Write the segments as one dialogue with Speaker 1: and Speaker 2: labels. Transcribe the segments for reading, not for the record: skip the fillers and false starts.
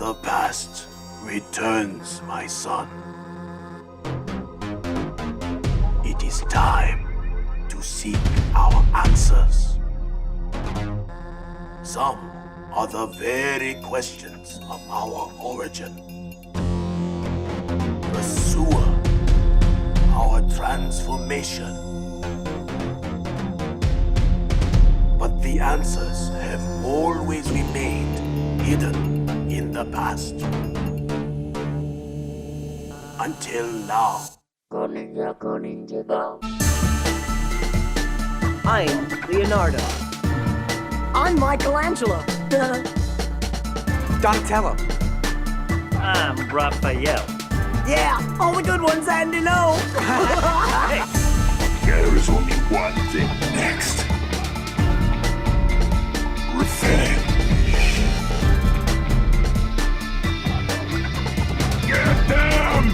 Speaker 1: the past returns, my son. It is time to seek our answers. Some are the very questions of our origin. Pursue our transformation. But the answers have always remained hidden in the past. Until now.
Speaker 2: Go ninja, go.
Speaker 3: I'm Leonardo.
Speaker 4: I'm Michelangelo.
Speaker 5: Donatello.
Speaker 6: I'm Raphael.
Speaker 4: Yeah, all the good ones, Andy, no.
Speaker 1: There is only one thing next. Revenge. Get them!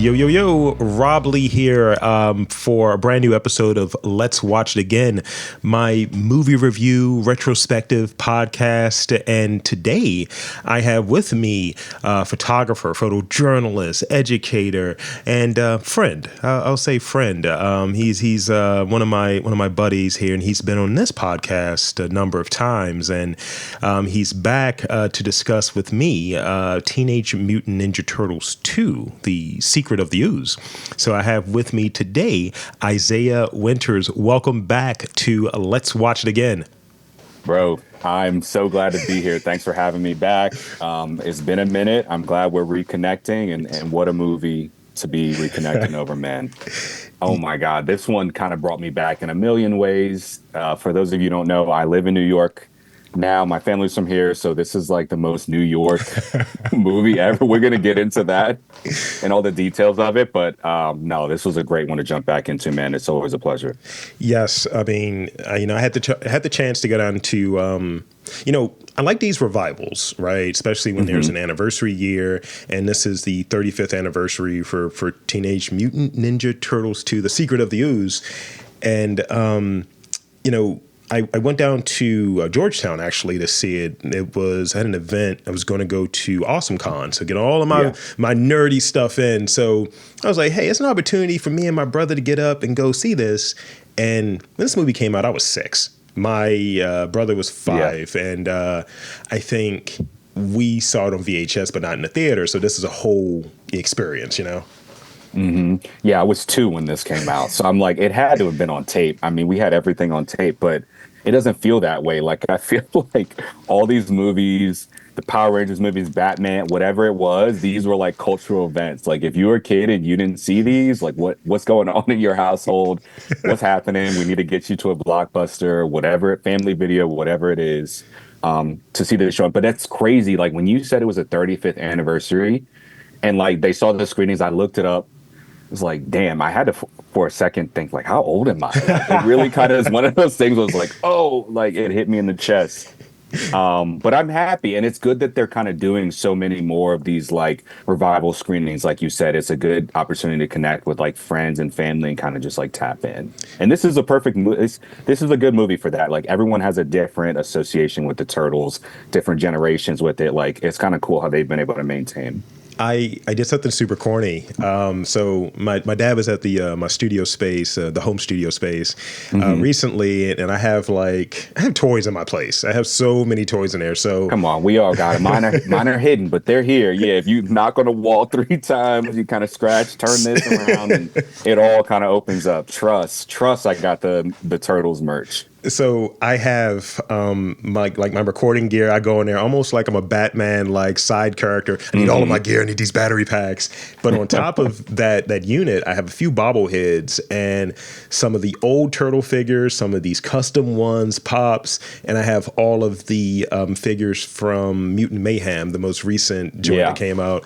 Speaker 7: Yo, Rob Lee here for a brand new episode of Let's Watch It Again, my movie review retrospective podcast. And today I have with me photographer, photojournalist, educator, and friend. I'll say friend. He's one of my buddies here, and he's been on this podcast a number of times. And he's back to discuss with me Teenage Mutant Ninja Turtles II, the Secret of the Ooze. So I have with me today Isaiah Winters. Welcome back to Let's Watch It Again.
Speaker 8: Bro, I'm so glad to be here. Thanks for having me back. It's been a minute. I'm glad we're reconnecting, and what a movie to be reconnecting over, man. Oh my God, this one kind of brought me back in a million ways. For those of you who don't know, I live in New York now. My family's from here, so this is like the most New York movie ever. We're gonna get into that and all the details of it, but no, this was a great one to jump back into, man. It's always a pleasure.
Speaker 7: Yes, I mean, I had the chance to go down to, I like these revivals, right? Especially when there's an anniversary year, and this is the 35th anniversary for Teenage Mutant Ninja Turtles II: The Secret of the Ooze, and I went down to Georgetown actually to see it. I had an event. I was going to go to AwesomeCon, so get all of my nerdy stuff in. So I was like, hey, it's an opportunity for me and my brother to get up and go see this. And when this movie came out, I was 6. My brother was 5, and I think we saw it on VHS, but not in the theater. So this is a whole experience,
Speaker 8: Yeah, I was 2 when this came out. So I'm like, it had to have been on tape. I mean, we had everything on tape, but it doesn't feel that way. Like, I feel like all these movies, the Power Rangers movies, Batman, whatever it was, these were like cultural events. Like, if you were a kid and you didn't see these, like what's going on in your household? What's happening? We need to get you to a Blockbuster, whatever, Family Video, whatever it is, to see this show. But that's crazy. Like, when you said it was a 35th anniversary and like they saw the screenings, I looked it up. It was like, damn, I had to, for a second, think, like, how old am I? Like, it really kind of is one of those things was like, oh, like, it hit me in the chest. But I'm happy, and it's good that they're kind of doing so many more of these, like, revival screenings. Like you said, it's a good opportunity to connect with, like, friends and family and kind of just, like, tap in. And this is a perfect movie. This is a good movie for that. Like, everyone has a different association with the Turtles, different generations with it. Like, it's kind of cool how they've been able to maintain.
Speaker 7: I did something super corny. So my dad was at the my studio space, the home studio space, recently, and I have toys in my place. I have so many toys in there. So
Speaker 8: come on, we all got it. Mine are hidden, but they're here. Yeah, if you knock on the wall 3 times, you kind of scratch, turn this around, and it all kind of opens up. Trust. I got the Turtles merch.
Speaker 7: So I have my recording gear. I go in there almost like I'm a Batman like side character. I need all of my gear. I need these battery packs. But on top of that unit, I have a few bobbleheads and some of the old turtle figures, some of these custom ones, pops, and I have all of the figures from Mutant Mayhem, the most recent joint that came out.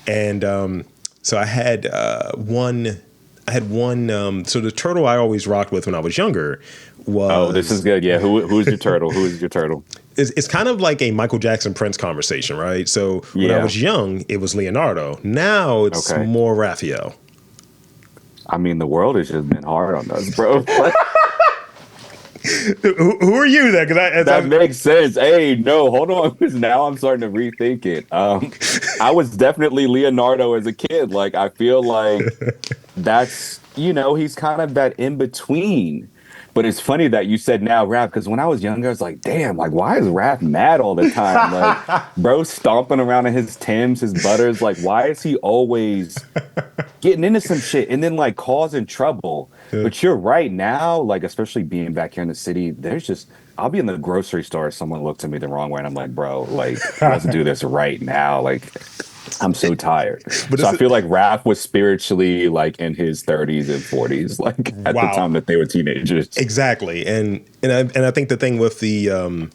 Speaker 7: And so I had one I had one. So the turtle I always rocked with when I was younger was.
Speaker 8: Oh, this is good. Yeah. Who's your turtle? Who is your turtle?
Speaker 7: It's kind of like a Michael Jackson Prince conversation, right? So when I was young, it was Leonardo. Now it's more Raphael.
Speaker 8: I mean, the world has just been hard on us, bro.
Speaker 7: Who are you then?
Speaker 8: That makes sense. Hey, no, hold on, because now I'm starting to rethink it. I was definitely Leonardo as a kid. Like, I feel like that's, he's kind of that in between. But it's funny that you said now rap, because when I was younger, I was like, damn, like, why is rap mad all the time? Like, bro stomping around in his Timbs, his Butters. Like, why is he always getting into some shit and then, like, causing trouble? Yeah. But you're right now, like, especially being back here in the city, I'll be in the grocery store, someone looks at me the wrong way, and I'm like, bro, like, let's do this right now. Like, I'm so tired. But so I feel like Raph was spiritually like in his 30s and 40s, like at the time that they were teenagers.
Speaker 7: Exactly. And I think the thing with the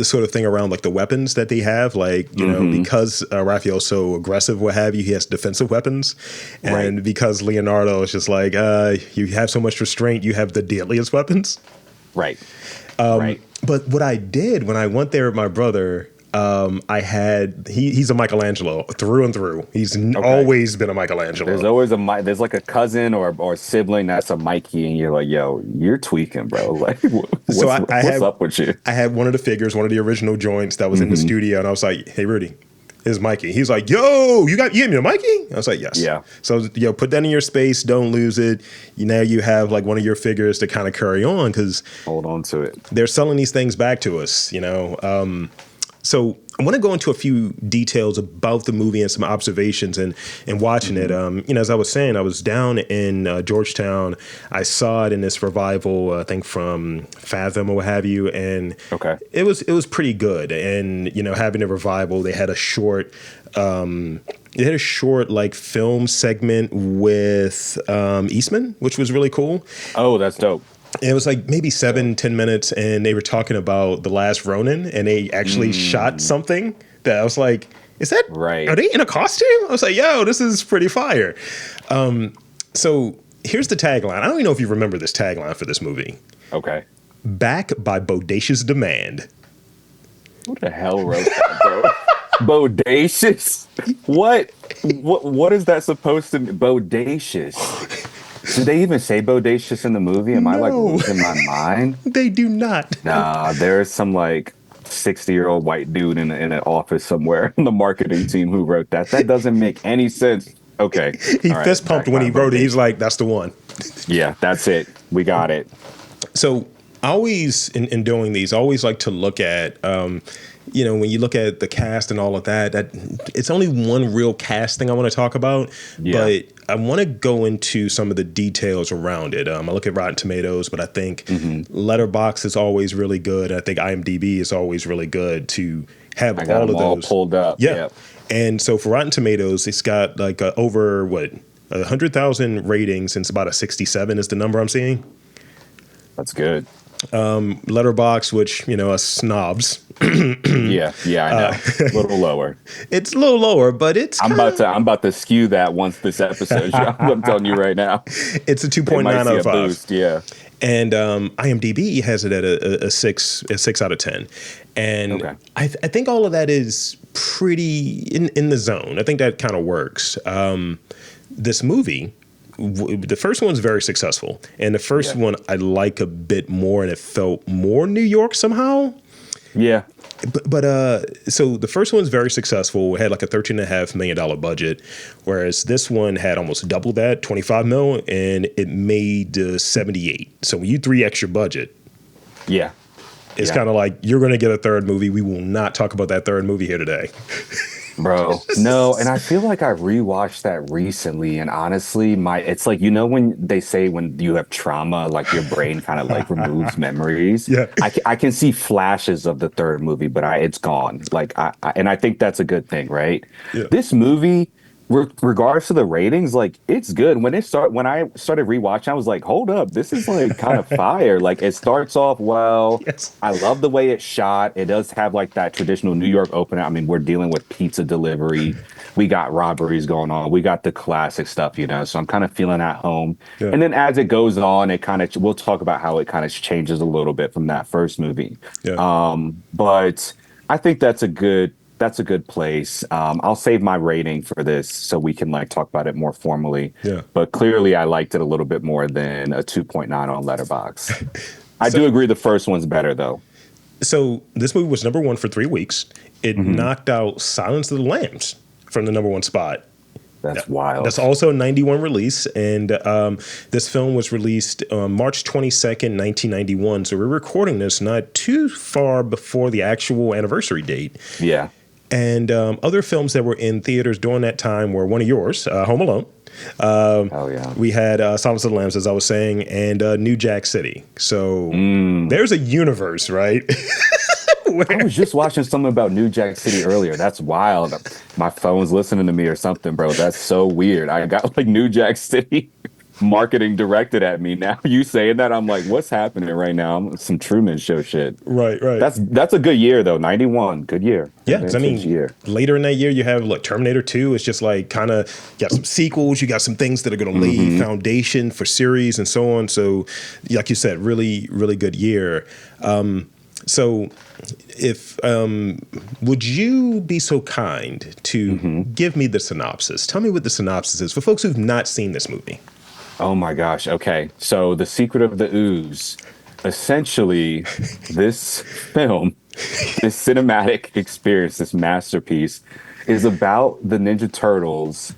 Speaker 7: sort of thing around like the weapons that they have, like, because Raphael's so aggressive, what have you, he has defensive weapons. And because Leonardo is just like, you have so much restraint, you have the deadliest weapons.
Speaker 8: Right.
Speaker 7: But what I did when I went there with my brother, he's a Michelangelo through and through. He's always been a Michelangelo.
Speaker 8: There's always there's like a cousin or sibling that's a Mikey, and you're like, yo, you're tweaking, bro. Like, what's up with you?
Speaker 7: I had one of the figures, one of the original joints that was in the studio, and I was like, hey, Rudy, here's Mikey. He's like, yo, you gave me a Mikey? I was like, yes. Yeah. So, put that in your space. Don't lose it. Now you have like one of your figures to kind of carry on, because
Speaker 8: hold on to it.
Speaker 7: They're selling these things back to us, So I want to go into a few details about the movie and some observations and watching it. As I was saying, I was down in Georgetown. I saw it in this revival, I think from Fathom or what have you, and it was pretty good. And having a revival, they had a short. They had a short like film segment with Eastman, which was really cool.
Speaker 8: Oh, that's dope.
Speaker 7: It was like maybe 7-10 minutes, and they were talking about The Last Ronin, and they actually shot something that I was like, is that right? Are they in a costume? I was like, yo, this is pretty fire. So here's the tagline. I don't even know if you remember this tagline for this movie.
Speaker 8: Okay.
Speaker 7: Back by Bodacious demand.
Speaker 8: Who the hell wrote that, bro? Bodacious? What is that supposed to be? Bodacious. Did they even say bodacious in the movie? Am I like losing my mind?
Speaker 7: They do not.
Speaker 8: Nah, there's some like 60-year-old white dude in an office somewhere in the marketing team who wrote that. That doesn't make any sense. Okay.
Speaker 7: He fist pumped when he wrote it. He's like, that's the one.
Speaker 8: Yeah, that's it. We got it.
Speaker 7: So I always, in doing these, I always like to look at, when you look at the cast and all of that it's only one real cast thing I want to talk about, but I want to go into some of the details around it. I look at Rotten Tomatoes, but I think Letterboxd is always really good. I think IMDb is always really good to have all of those
Speaker 8: all pulled up.
Speaker 7: Yeah. And so for Rotten Tomatoes, it's got like over 100,000 ratings, and it's about a 67 is the number I'm seeing.
Speaker 8: That's good.
Speaker 7: Letterboxd, which us snobs.
Speaker 8: yeah, I know. A little lower.
Speaker 7: It's a little lower, but it's.
Speaker 8: I'm about to skew that once this episode drops. I'm telling you right now.
Speaker 7: It's a 2.9 out of 5.
Speaker 8: Boost, yeah.
Speaker 7: And IMDb has it at a 6 out of 10. And I think all of that is pretty in the zone. I think that kind of works. This movie. The first one's very successful, and the first one I like a bit more, and it felt more New York somehow.
Speaker 8: Yeah.
Speaker 7: But so the first one's very successful. It had like a $13.5 million budget, whereas this one had almost double that, 25 mil, and it made 78. So when you 3x your budget, it's kind of like you're going to get a third movie. We will not talk about that third movie here today.
Speaker 8: Bro, no, and I feel like I rewatched that recently, and honestly, it's like, when they say when you have trauma, like your brain kind of like removes memories. Yeah, I can see flashes of the third movie, but it's gone. Like, and I think that's a good thing, right? Yeah. This movie regards to the ratings, like it's good. When I started rewatching, I was like, hold up, this is like kind of fire. Like it starts off well.
Speaker 7: Yes.
Speaker 8: I love the way it's shot. It does have like that traditional New York opener. I mean, we're dealing with pizza delivery. We got robberies going on. We got the classic stuff, So I'm kind of feeling at home.
Speaker 7: Yeah.
Speaker 8: And then as it goes on, we'll talk about how it kind of changes a little bit from that first movie.
Speaker 7: Yeah.
Speaker 8: But I think that's a good place. I'll save my rating for this so we can like talk about it more formally.
Speaker 7: Yeah.
Speaker 8: But clearly I liked it a little bit more than a 2.9 on Letterboxd. I do agree the first one's better though.
Speaker 7: So this movie was number one for 3 weeks. It knocked out Silence of the Lambs from the number one spot.
Speaker 8: That's wild.
Speaker 7: That's also a 91 release. And this film was released March 22nd, 1991. So we're recording this not too far before the actual anniversary date.
Speaker 8: Yeah.
Speaker 7: And other films that were in theaters during that time were one of yours, Home Alone.
Speaker 8: Oh, yeah.
Speaker 7: We had Silence of the Lambs, as I was saying, and New Jack City. So there's a universe, right?
Speaker 8: I was just watching something about New Jack City earlier. That's wild. My phone's listening to me or something, bro. That's so weird. I got like New Jack City marketing directed at me. Now you saying that, I'm like, what's happening right now? Some Truman Show shit.
Speaker 7: Right.
Speaker 8: That's a good year though. 91, good year.
Speaker 7: Yeah, 'cause I mean, later in that year, you have like Terminator 2. It's just like kind of got some sequels. You got some things that are going to lay foundation for series and so on. So, like you said, really, really good year. So, if would you be so kind to give me the synopsis? Tell me what the synopsis is for folks who've not seen this movie.
Speaker 8: Oh my gosh. Okay. So The Secret of the Ooze. Essentially, this film, this cinematic experience, this masterpiece, is about the Ninja Turtles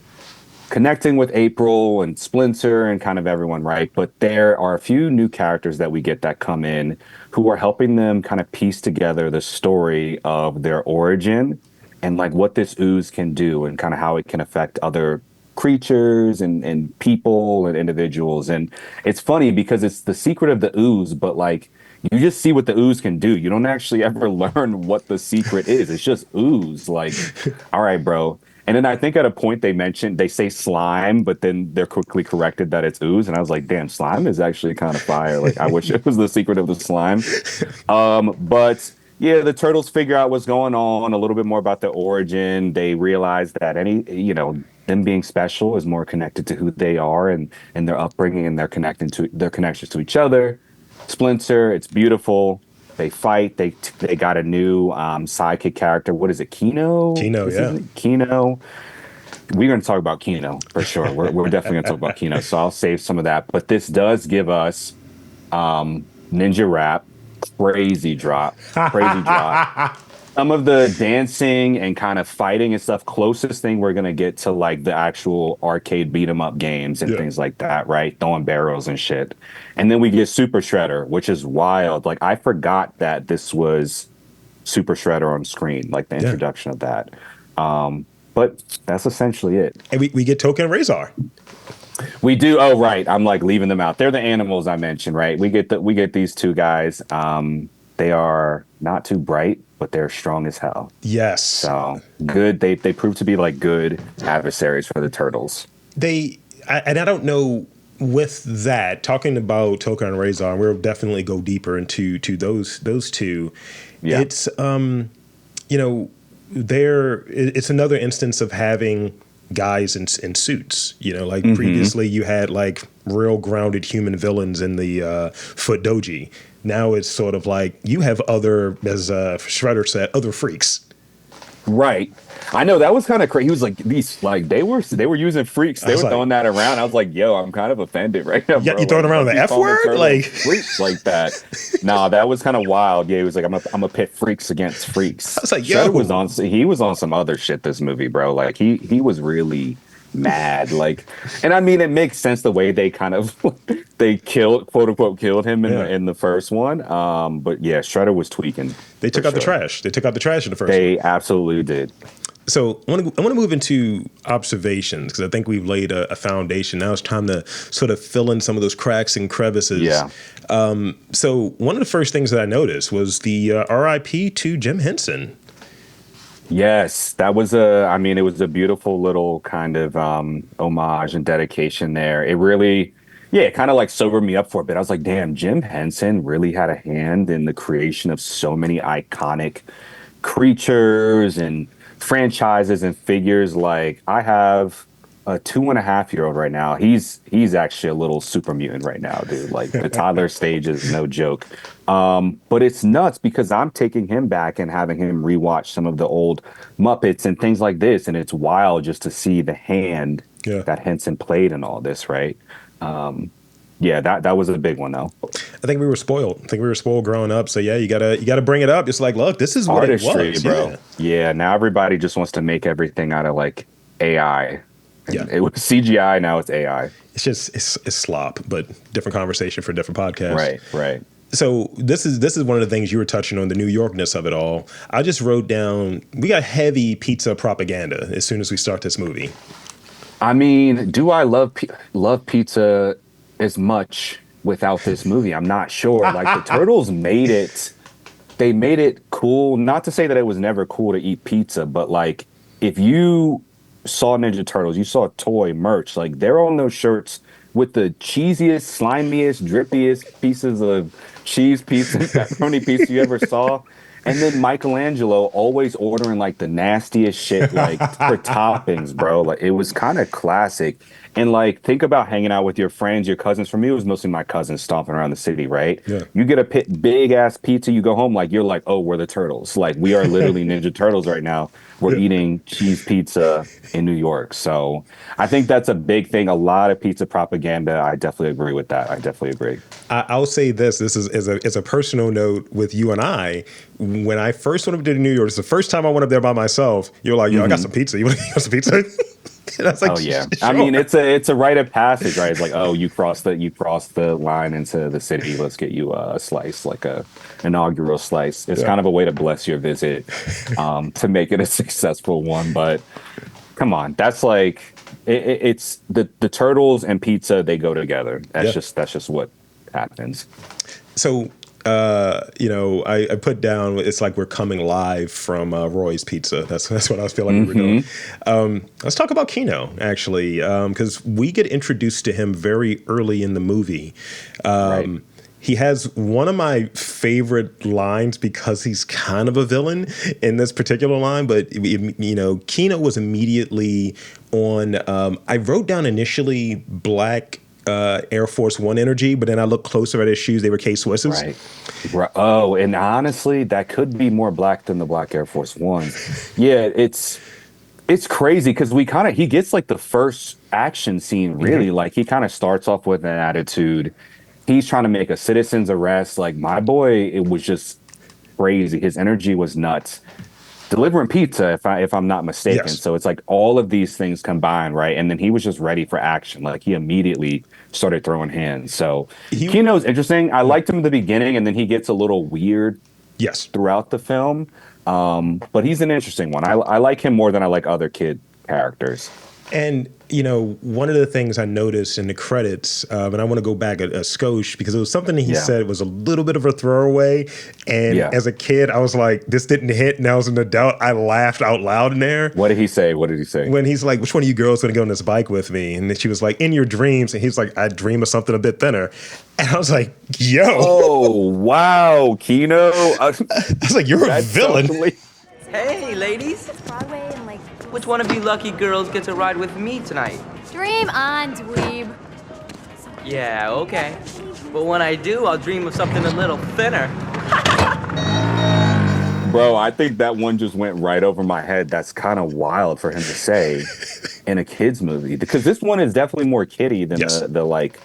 Speaker 8: connecting with April and Splinter and kind of everyone, right? But there are a few new characters that we get that come in who are helping them kind of piece together the story of their origin and like what this ooze can do and kind of how it can affect other creatures and people and individuals. And it's funny because it's the secret of the ooze, but like you just see what the ooze can do. You don't actually ever learn what the secret is. It's just ooze. Like, all right, bro. And then I think at a point they say slime, but then they're quickly corrected that it's ooze. And I was like, damn, slime is actually kind of fire. Like, I wish it was the secret of the slime. But yeah, the turtles figure out what's going on, a little bit more about the origin. They realize that them being special is more connected to who they are and their upbringing and their connections to each other. Splinter, it's beautiful. They fight. They got a new sidekick character. What is it? Kino? Kino. We're going to talk about Kino for sure. We're definitely going to talk about Kino. So I'll save some of that. But this does give us Ninja Rap. Crazy drop. Some of the dancing and kind of fighting and stuff, closest thing we're going to get to like the actual arcade beat 'em up games and things like that, right? Throwing barrels and shit. And then we get Super Shredder, which is wild. Like I forgot that this was Super Shredder on screen, like the introduction of that. But that's essentially it.
Speaker 7: And we get Tokka and Rahzar.
Speaker 8: We do. Oh, right. I'm like leaving them out. They're the animals I mentioned, right? We get these two guys. They are not too bright, but they're strong as hell.
Speaker 7: Yes.
Speaker 8: So good. They prove to be like good adversaries for the turtles.
Speaker 7: And I don't know with that, talking about Tokka and Rahzar, we'll definitely go deeper into those two. Yeah. It's it's another instance of having guys in suits, like previously you had like real grounded human villains in the Foot Doji. Now it's sort of like you have other, as Shredder said, other freaks.
Speaker 8: Right. I know that was kind of crazy. He was like, these, like they were using freaks. They were throwing that around. I was like, yo, I'm kind of offended right now.
Speaker 7: Yeah,
Speaker 8: bro.
Speaker 7: you throwing around the F word? Like
Speaker 8: freaks like that. Nah, that was kind of wild. Yeah, he was like, I'm a pit freaks against freaks.
Speaker 7: I was like, yo,
Speaker 8: he was on some other shit this movie, bro. Like he was really mad. Like, and I mean, it makes sense the way they kind of they quote unquote killed him in the first one. But yeah, Shredder was tweaking.
Speaker 7: They took out the trash. They took out the trash in the first one.
Speaker 8: They absolutely did.
Speaker 7: So I want to move into observations because I think we've laid a foundation. Now it's time to sort of fill in some of those cracks and crevices.
Speaker 8: Yeah.
Speaker 7: So one of the first things that I noticed was the RIP to Jim Henson.
Speaker 8: Yes, that was I mean, it was a beautiful little kind of homage and dedication there. It really, yeah, it kind of like sobered me up for a bit. I was like, damn, Jim Henson really had a hand in the creation of so many iconic creatures and franchises and figures. Like I have a 2.5-year-old right now. He's actually a little super mutant right now, dude. Like the toddler stage is no joke. But it's nuts because I'm taking him back and having him rewatch some of the old Muppets and things like this, and it's wild just to see the hand
Speaker 7: Yeah.
Speaker 8: that Henson played in all this, right? Yeah, that was a big one though.
Speaker 7: I think we were spoiled. I think we were spoiled growing up. So yeah, you gotta bring it up. It's like, look, this is what
Speaker 8: Artistry,
Speaker 7: it was,
Speaker 8: bro.
Speaker 7: Yeah.
Speaker 8: Yeah, now everybody just wants to make everything out of like AI.
Speaker 7: Yeah.
Speaker 8: It was CGI, now it's AI.
Speaker 7: It's just it's slop, but different conversation for different podcasts.
Speaker 8: Right, right.
Speaker 7: So this is one of the things you were touching on, the New Yorkness of it all. I just wrote down we got heavy pizza propaganda as soon as we start this movie.
Speaker 8: I mean, do I love pizza as much without this movie? I'm not sure. Like the Turtles made it. They made it cool. Not to say that it was never cool to eat pizza, but like if you saw Ninja Turtles, you saw toy merch. Like they're on those shirts with the cheesiest, slimiest, drippiest pieces of cheese pizza, pepperoni pizza you ever saw. And then Michelangelo always ordering like the nastiest shit, like for toppings, bro. Like it was kind of classic. And like, think about hanging out with your friends, your cousins. For me, it was mostly my cousins stomping around the city, right?
Speaker 7: Yeah.
Speaker 8: You get a big ass pizza, you go home, like you're like, oh, we're the Turtles. Like we are literally Ninja Turtles right now. We're eating cheese pizza in New York. So I think that's a big thing. A lot of pizza propaganda. I definitely agree with that. I definitely agree.
Speaker 7: I'll say this. This is as a personal note with you and I. When I first went up to New York, it's the first time I went up there by myself. You're like, yo, I got some pizza. You want some pizza? And I was like,
Speaker 8: Oh yeah.
Speaker 7: sure.
Speaker 8: I mean, it's a rite of passage, right? It's like, oh, you crossed the line into the city. Let's get you a slice, like a inaugural slice. It's kind of a way to bless your visit, to make it a successful one. But come on, that's like it's the turtles and pizza. They go together. That's just what happens.
Speaker 7: So, I put down, it's like we're coming live from Roy's Pizza. That's what I was feeling we were doing. Let's talk about Keno, actually, because we get introduced to him very early in the movie.
Speaker 8: Right.
Speaker 7: He has one of my favorite lines because he's kind of a villain in this particular line, but Keno was immediately on. I wrote down initially black Air Force One energy, but then I looked closer at his shoes; they were K-Swisses.
Speaker 8: Right. Oh, and honestly, that could be more black than the black Air Force One. Yeah, it's crazy because he gets like the first action scene really. Like he kind of starts off with an attitude. He's trying to make a citizen's arrest. Like my boy, it was just crazy. His energy was nuts. Delivering pizza, if I'm not mistaken.
Speaker 7: Yes.
Speaker 8: So it's like all of these things combined, right? And then he was just ready for action. Like he immediately started throwing hands. So Keno's interesting. I liked him in the beginning, and then he gets a little weird.
Speaker 7: Yes.
Speaker 8: Throughout the film, but he's an interesting one. I like him more than I like other kid characters.
Speaker 7: And, one of the things I noticed in the credits, and I want to go back a skosh because it was something that he said was a little bit of a throwaway. And as a kid, I was like, this didn't hit. And as an adult, I laughed out loud in there.
Speaker 8: What did he say? What did he say?
Speaker 7: When he's like, which one of you girls going to go on this bike with me? And then she was like, in your dreams. And he's like, I dream of something a bit thinner. And I was like, yo.
Speaker 8: Oh, wow, Keno.
Speaker 7: I was like, you're a villain.
Speaker 3: Hey, ladies.
Speaker 2: Broadway and like.
Speaker 3: Which one of you lucky girls gets a ride with me tonight?
Speaker 2: Dream on, dweeb.
Speaker 3: Yeah, okay. But when I do, I'll dream of something a little thinner.
Speaker 8: Bro, I think that one just went right over my head. That's kind of wild for him to say in a kid's movie. Because this one is definitely more kiddie than the like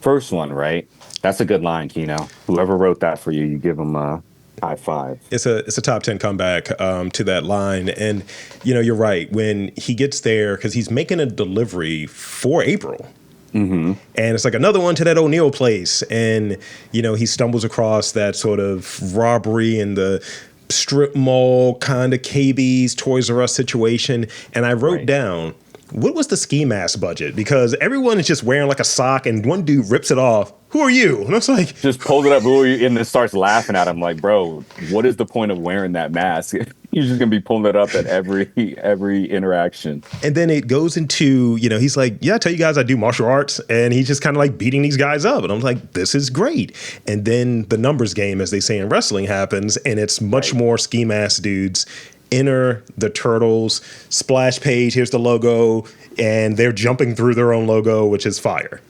Speaker 8: first one, right? That's a good line, Keno. Whoever wrote that for you, you give him a high five. It's
Speaker 7: a top 10 comeback to that line. And, you're right. When he gets there, because he's making a delivery for April. Mm-hmm. And it's like another one to that O'Neill place. And, he stumbles across that sort of robbery in the strip mall kind of KB's Toys R Us situation. And I wrote down, what was the ski mask budget? Because everyone is just wearing like a sock and one dude rips it off who are you? And I was like,
Speaker 8: just pulls it up, who are you? And then starts laughing at him. Like, bro, what is the point of wearing that mask? You're just gonna be pulling it up at every interaction.
Speaker 7: and then it goes into, he's like, yeah, I tell you guys I do martial arts. And he's just kind of like beating these guys up. And I'm like, this is great. And then the numbers game, as they say in wrestling, happens. And it's much more ski mask dudes. Enter the Turtles, splash page, here's the logo. And they're jumping through their own logo, which is fire.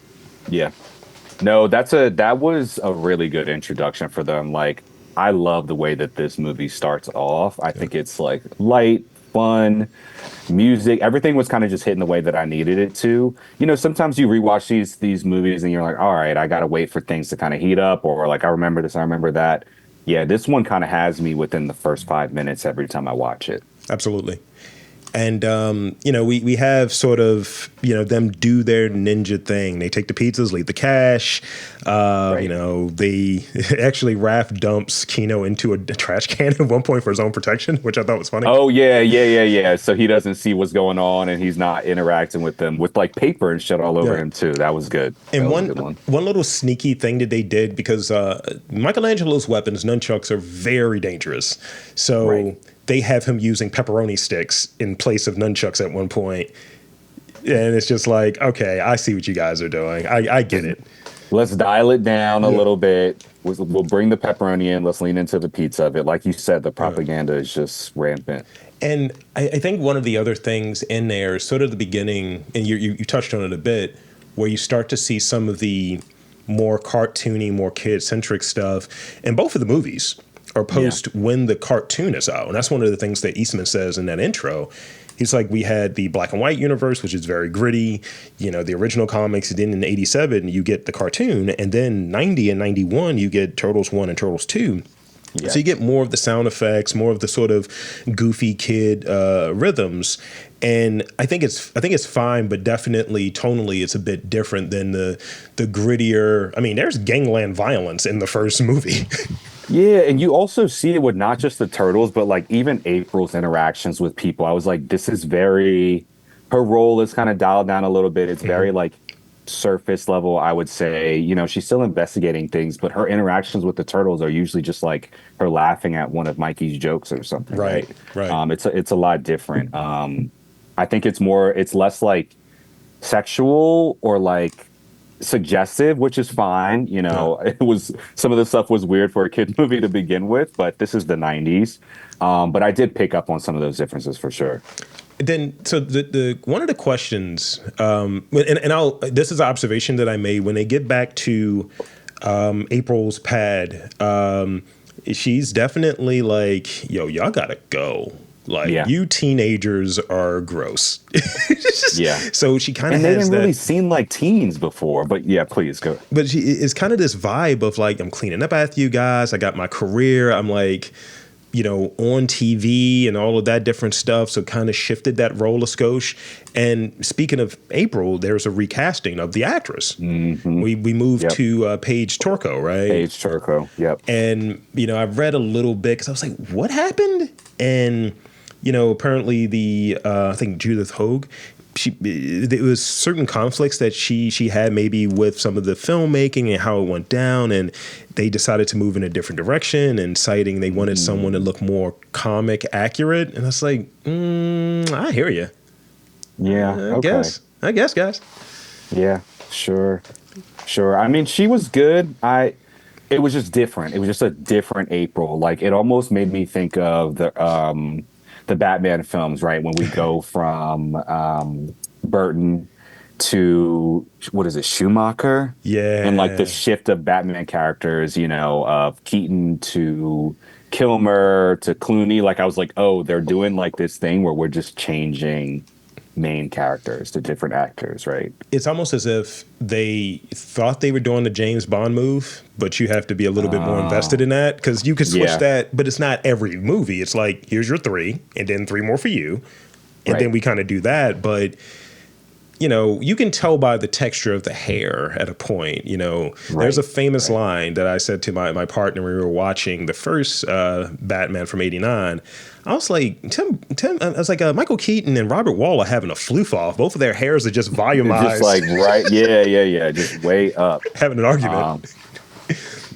Speaker 8: Yeah. No, that was a really good introduction for them. Like, I love the way that this movie starts off. I think it's like light, fun, music. Everything was kind of just hitting the way that I needed it to. Sometimes you rewatch these movies and you're like, all right, I gotta wait for things to kind of heat up, or like I remember this, I remember that. Yeah, this one kind of has me within the first 5 minutes every time I watch it. Absolutely.
Speaker 7: And, we have sort of, them do their ninja thing. They take the pizzas, leave the cash.
Speaker 8: Right.
Speaker 7: They actually Raph dumps Kino into a trash can at one point for his own protection, which I thought was funny.
Speaker 8: Oh, yeah. So he doesn't see what's going on and he's not interacting with them with like paper and shit all over him, too. That was good.
Speaker 7: And one little sneaky thing that they did, because Michelangelo's weapons, nunchucks, are very dangerous. So they have him using pepperoni sticks in place of nunchucks at one point. And it's just like, okay, I see what you guys are doing. I get it.
Speaker 8: Let's dial it down a little bit. We'll bring the pepperoni in. Let's lean into the pizza of it. Like you said, the propaganda is just rampant.
Speaker 7: And I think one of the other things in there is sort of the beginning, and you touched on it a bit, where you start to see some of the more cartoony, more kid-centric stuff in both of the movies. Or post when the cartoon is out. And that's one of the things that Eastman says in that intro. He's like, we had the black and white universe, which is very gritty, the original comics. And then in 87, you get the cartoon. And then 90 and 91, you get Turtles 1 and Turtles 2. Yeah. So you get more of the sound effects, more of the sort of goofy kid rhythms. And I think it's fine, but definitely tonally it's a bit different than the grittier. I mean, there's gangland violence in the first movie.
Speaker 8: Yeah, and you also see it with not just the Turtles, but like even April's interactions with people. I was like, this is her role is kind of dialed down a little bit. It's very like surface level, I would say. She's still investigating things, but her interactions with the Turtles are usually just like her laughing at one of Mikey's jokes or something. Right. It's a lot different. I think it's less like sexual or like suggestive, which is fine. It was, some of the stuff was weird for a kid movie to begin with, but this is the 90s. But I did pick up on some of those differences for sure.
Speaker 7: Then, so the one of the questions, this is an observation that I made when they get back to April's pad. She's definitely like, yo, y'all gotta go. Like, you teenagers are gross. So she kind of has that. And they didn't
Speaker 8: really seem like teens before, but yeah, please go.
Speaker 7: But it's kind of this vibe of like, I'm cleaning up after you guys. I got my career. I'm like, on TV and all of that different stuff. So kind of shifted that role of Skosh. And speaking of April, there's a recasting of the actress. Mm-hmm. We moved to Paige Turco, right?
Speaker 8: Paige Turco, yep.
Speaker 7: And, I've read a little bit because I was like, what happened? And apparently I think Judith Hogue, there was certain conflicts that she had maybe with some of the filmmaking and how it went down, and they decided to move in a different direction, and citing they wanted someone to look more comic accurate. And I was like, I hear you.
Speaker 8: Yeah,
Speaker 7: I guess, guys.
Speaker 8: Yeah, sure. I mean, she was good. It was just different. It was just a different April. Like, it almost made me think of the Batman films, right? When we go from Burton to, what is it, Schumacher?
Speaker 7: Yeah.
Speaker 8: And like the shift of Batman characters, of Keaton to Kilmer to Clooney. Like, I was like, oh, they're doing like this thing where we're just changing main characters to different actors, right?
Speaker 7: It's almost as if they thought they were doing the James Bond move, but you have to be a little bit more invested in that, because you could switch that, but it's not every movie. It's like, here's your 3, and then 3 more for you, and then we kind of do that. But you know, you can tell by the texture of the hair at a point. You know, there's a famous line that I said to my partner when we were watching the first Batman from '89. I was like, I was like, Michael Keaton and Robert Wall are having a floof off. Both of their hairs are just volumized.
Speaker 8: Just like, right. Yeah. Just way up.
Speaker 7: Having an argument.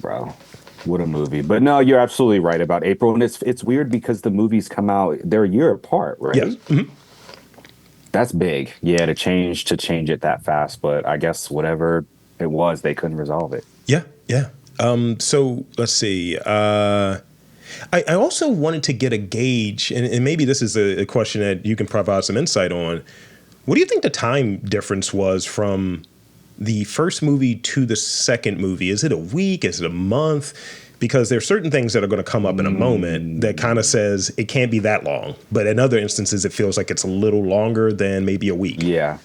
Speaker 8: Bro, what a movie. But no, you're absolutely right about April. And it's weird because the movies come out, they're a year apart, right?
Speaker 7: Yes. Mm-hmm.
Speaker 8: That's big. Yeah, to change it that fast. But I guess whatever it was, they couldn't resolve it.
Speaker 7: Yeah. So let's see. I also wanted to get a gauge, and maybe this is a question that you can provide some insight on. What do you think the time difference was from the first movie to the second movie? Is it a week? Is it a month? Because there are certain things that are going to come up in a moment that kind of says it can't be that long. But in other instances, it feels like it's a little longer than maybe a week.
Speaker 8: Yeah.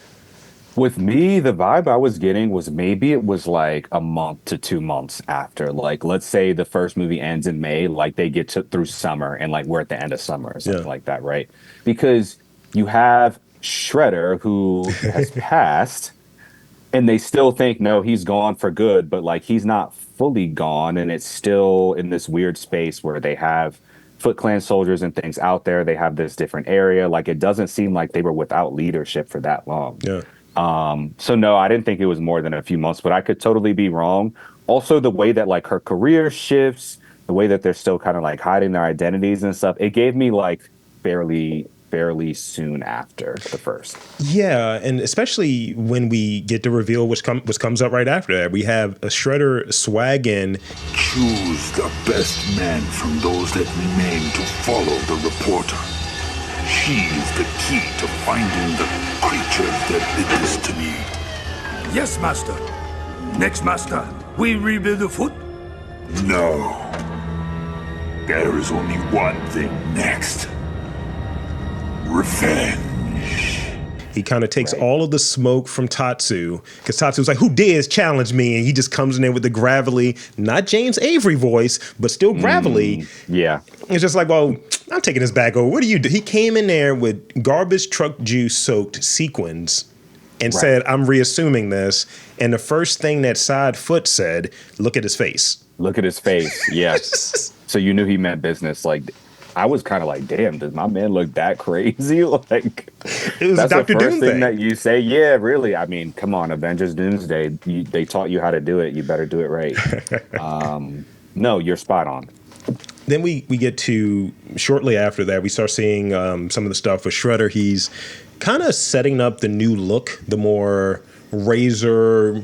Speaker 8: With me, the vibe I was getting was maybe it was like a month to 2 months after. Like, let's say the first movie ends in May, like they get through summer and like we're at the end of summer or something like that, right? Because you have Shredder who has passed and they still think, no, he's gone for good, but like he's not fully gone. And it's still in this weird space where they have Foot Clan soldiers and things out there. They have this different area. Like, it doesn't seem like they were without leadership for that long.
Speaker 7: Yeah.
Speaker 8: So no, I didn't think it was more than a few months, but I could totally be wrong. Also, the way that like her career shifts, the way that they're still kind of like hiding their identities and stuff, it gave me like fairly soon after the first.
Speaker 7: Yeah, and especially when we get to reveal which comes up right after that. We have a Shredder swagging.
Speaker 1: Choose the best man from those that remain to follow the reporter. She is the key to finding the creatures that it is to need.
Speaker 5: Yes, Master. Next, Master, we rebuild the foot?
Speaker 1: No. There is only one thing next. Revenge.
Speaker 7: He kind of takes all of the smoke from Tatsu, because Tatsu's like, who dares challenge me? And he just comes in there with the gravelly, not James Avery voice, but still gravelly.
Speaker 8: Yeah.
Speaker 7: It's just like, well, I'm taking this back over. What do you do? He came in there with garbage truck juice soaked sequins and said, I'm reassuming this. And the first thing that Side Foot said, look at his face.
Speaker 8: Look at his face. Yes. So you knew he meant business. Like, I was kind of like, damn, does my man look that crazy? Like,
Speaker 7: it was
Speaker 8: that's
Speaker 7: Dr.
Speaker 8: the first
Speaker 7: Doom
Speaker 8: thing
Speaker 7: thing
Speaker 8: that you say. Yeah, really. I mean, come on, Avengers Doomsday. They taught you how to do it. You better do it right. No, you're spot on.
Speaker 7: Then we get to, shortly after that, we start seeing some of the stuff with Shredder. He's kind of setting up the new look, the more razor,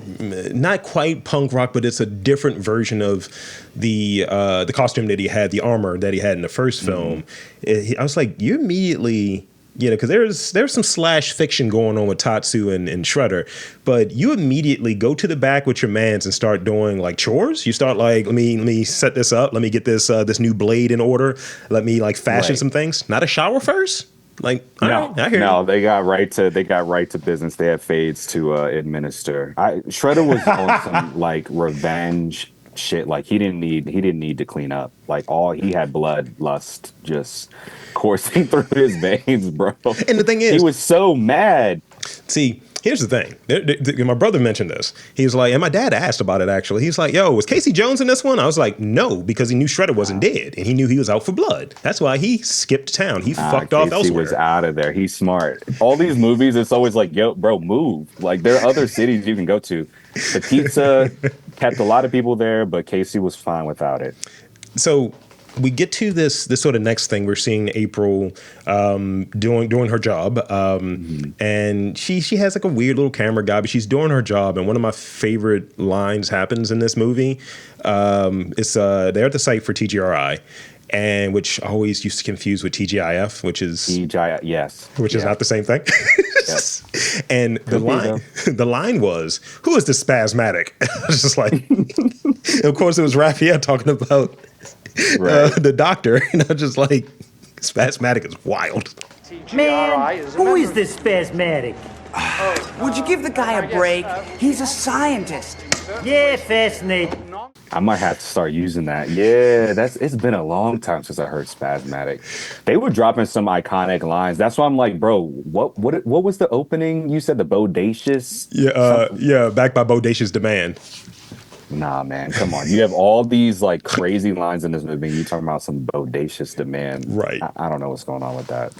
Speaker 7: not quite punk rock, but it's a different version of the costume that he had, the armor that he had in the first film. I was like, you immediately, you know, because there's some slash fiction going on with Tatsu and Shredder, but you immediately go to the back with your mans and start doing like chores. You start like, let me set this up. Let me get this this new blade in order. Let me like fashion some things. Not a shower first. Like,
Speaker 8: no,
Speaker 7: right, I hear you.
Speaker 8: they got right to business. They have fades to administer. Shredder was on some like revenge shit. Like he didn't need to clean up. Like he had blood lust just coursing through his veins, bro.
Speaker 7: And the thing is,
Speaker 8: he was so mad.
Speaker 7: See, here's the thing. My brother mentioned this. He was like, and my dad asked about it actually. He's like, yo, was Casey Jones in this one? I was like, no, because he knew Shredder wasn't dead and he knew he was out for blood. That's why he skipped town. He fucked off elsewhere. He
Speaker 8: was out of there. He's smart. All these movies, it's always like, yo, bro, move. Like there are other cities you can go to. The pizza kept a lot of people there, but Casey was fine without it.
Speaker 7: So we get to this sort of next thing. We're seeing April doing her job, and she has like a weird little camera guy, but she's doing her job. And one of my favorite lines happens in this movie. It's they're at the site for TGRI, and which I always used to confuse with TGIF, which is
Speaker 8: TGIF,
Speaker 7: is not the same thing. And the line was, "Who is this spasmatic?" I was just like, of course it was Raphael talking about the doctor, and I was just like, spasmatic is wild.
Speaker 6: Man, who is this spasmatic?
Speaker 4: Would you give the guy a break? He's a scientist.
Speaker 9: Yeah, fascinating.
Speaker 8: I might have to start using that. Yeah, it's been a long time since I heard Spasmatic. They were dropping some iconic lines. That's why I'm like, bro, what was the opening? You said the Bodacious?
Speaker 7: Yeah, backed by Bodacious Demand.
Speaker 8: Nah, man, come on. You have all these like crazy lines in this movie. You talking about some Bodacious Demand.
Speaker 7: Right.
Speaker 8: I don't know what's going on with that.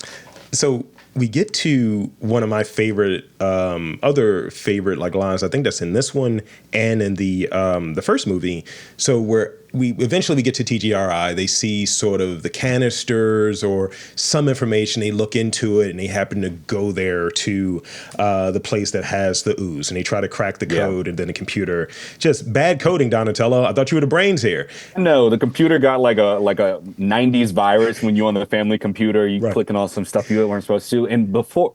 Speaker 7: So we get to one of my favorite, other favorite like lines. I think that's in this one and in the first movie. So we eventually get to TGRI. They see sort of the canisters or some information. They look into it and they happen to go there to the place that has the ooze, and they try to crack the code, and then the computer just bad coding. Donatello, I thought you were the brains here.
Speaker 8: No, the computer got like a 90s virus. When you're on the family computer, you clicking on some stuff you weren't supposed to. And before,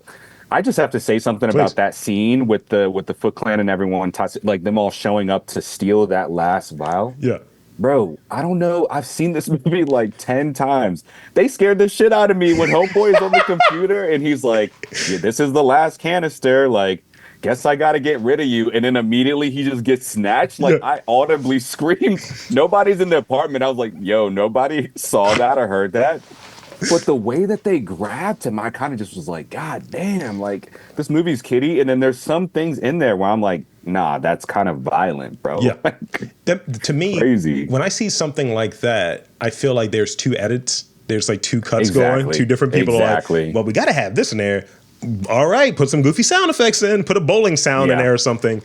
Speaker 8: I just have to say something about that scene with the Foot Clan and everyone, like them all showing up to steal that last vial.
Speaker 7: Yeah.
Speaker 8: Bro, I don't know. I've seen this movie like 10 times. They scared the shit out of me when Homeboy is on the computer and he's like, yeah, this is the last canister. Like, guess I got to get rid of you. And then immediately he just gets snatched. Like, I audibly screamed. Nobody's in the apartment. I was like, yo, nobody saw that or heard that. But the way that they grabbed him, I kind of just was like, God damn, like, this movie's kiddie. And then there's some things in there where I'm like, nah, that's kind of violent, bro.
Speaker 7: Yeah. To me,
Speaker 8: crazy.
Speaker 7: When I see something like that, I feel like there's two edits. There's like two cuts going. Two different people are like, well, we got to have this in there. All right, put some goofy sound effects in. Put a bowling sound in there or something.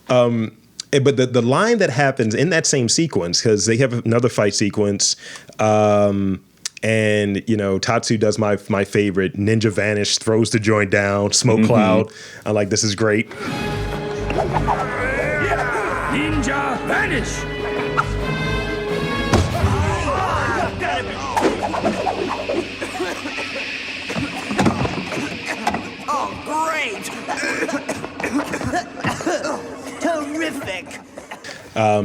Speaker 7: But the line that happens in that same sequence, because they have another fight sequence, and, you know, Tatsu does my favorite, Ninja Vanish, throws the joint down, smoke cloud. I'm like, this is great.
Speaker 5: Ninja Vanish!
Speaker 4: Oh, great! Terrific!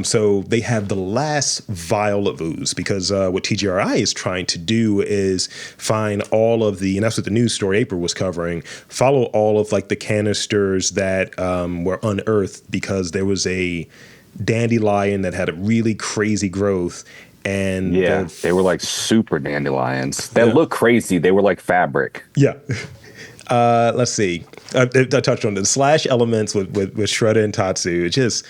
Speaker 7: So they have the last vial of ooze, because what TGRI is trying to do is find all of the, and that's what the news story April was covering, follow all of like the canisters that were unearthed because there was a dandelion that had a really crazy growth. And
Speaker 8: they were like super dandelions that look crazy. They were like fabric.
Speaker 7: Yeah. Let's see. I touched on the slash elements with Shredder and Tatsu. It just,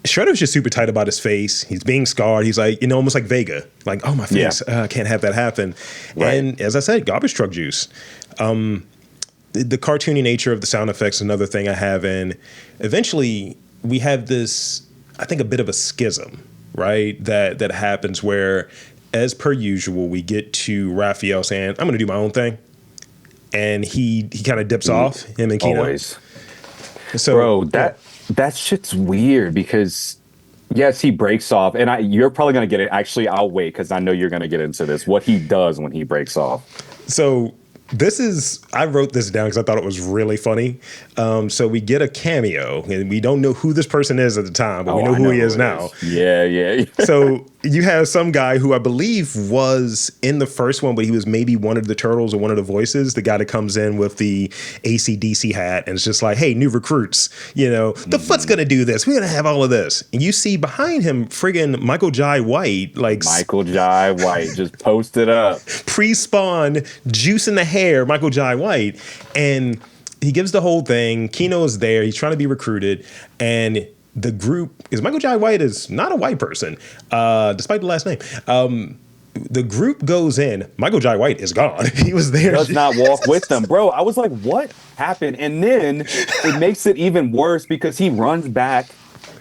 Speaker 7: Shredder's just super tight about his face. He's being scarred. He's like, you know, almost like Vega. Like, oh, my face. I can't have that happen. Right. And as I said, garbage truck juice. The cartoony nature of the sound effects is another thing I have. And eventually we have this, I think, a bit of a schism, right? That happens where, as per usual, we get to Raphael saying, I'm going to do my own thing. And he kind of dips off, him and Kino.
Speaker 8: Always. So, bro, that shit's weird because, yes, he breaks off. And you're probably going to get it. Actually, I'll wait because I know you're going to get into this. What he does when he breaks off.
Speaker 7: So I wrote this down because I thought it was really funny. So we get a cameo, and we don't know who this person is at the time, but we know who he is now.
Speaker 8: Yeah.
Speaker 7: So you have some guy who I believe was in the first one, but he was maybe one of the Turtles or one of the voices, the guy that comes in with the AC/DC hat, and it's just like, hey, new recruits, you know, the Foot's going to do this. We're going to have all of this. And you see behind him friggin' Michael Jai White, like
Speaker 8: Michael Jai White just posted up.
Speaker 7: Pre-spawn, juice in the hair, Michael Jai White. And he gives the whole thing. Kino is there. He's trying to be recruited. And the group, because Michael Jai White is not a white person, despite the last name. The group goes in. Michael Jai White is gone. He was there.
Speaker 8: Does not walk with them. Bro, I was like, what happened? And then it makes it even worse because he runs back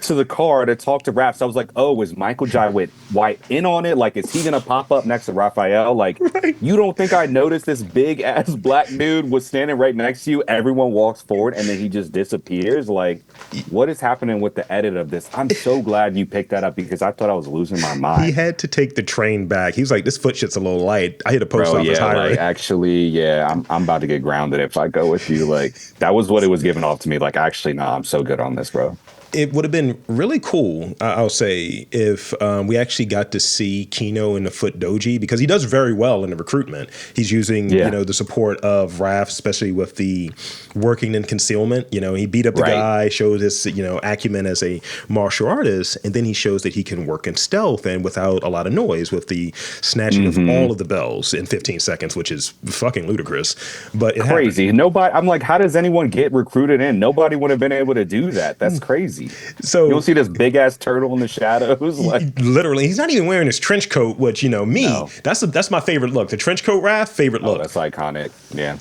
Speaker 8: to the car to talk to Raps. I was like, oh, is Michael Jai White in on it? Like, is he going to pop up next to Raphael? Like, you don't think I noticed this big ass black dude was standing right next to you? Everyone walks forward and then he just disappears. Like, what is happening with the edit of this? I'm so glad you picked that up because I thought I was losing my mind.
Speaker 7: He had to take the train back. He was like, this foot shit's a little light. I hit a post office highway.
Speaker 8: Like, actually, I'm about to get grounded if I go with you. Like, that was what it was giving off to me. Like, actually, no, I'm so good on this, bro.
Speaker 7: It would have been really cool, I'll say, if we actually got to see Kino in the foot doji, because he does very well in the recruitment. He's using, the support of Raph, especially with the working in concealment. He beat up the guy, showed his, acumen as a martial artist, and then he shows that he can work in stealth and without a lot of noise with the snatching of all of the bells in 15 seconds, which is fucking ludicrous. But it
Speaker 8: crazy.
Speaker 7: happened.
Speaker 8: Nobody. I'm like, how does anyone get recruited in? Nobody would have been able to do that. That's crazy.
Speaker 7: So
Speaker 8: you'll see this big ass turtle in the shadows. Like
Speaker 7: literally, he's not even wearing his trench coat. Which that's my favorite look. The trench coat, Raph, favorite look.
Speaker 8: That's iconic. Yeah.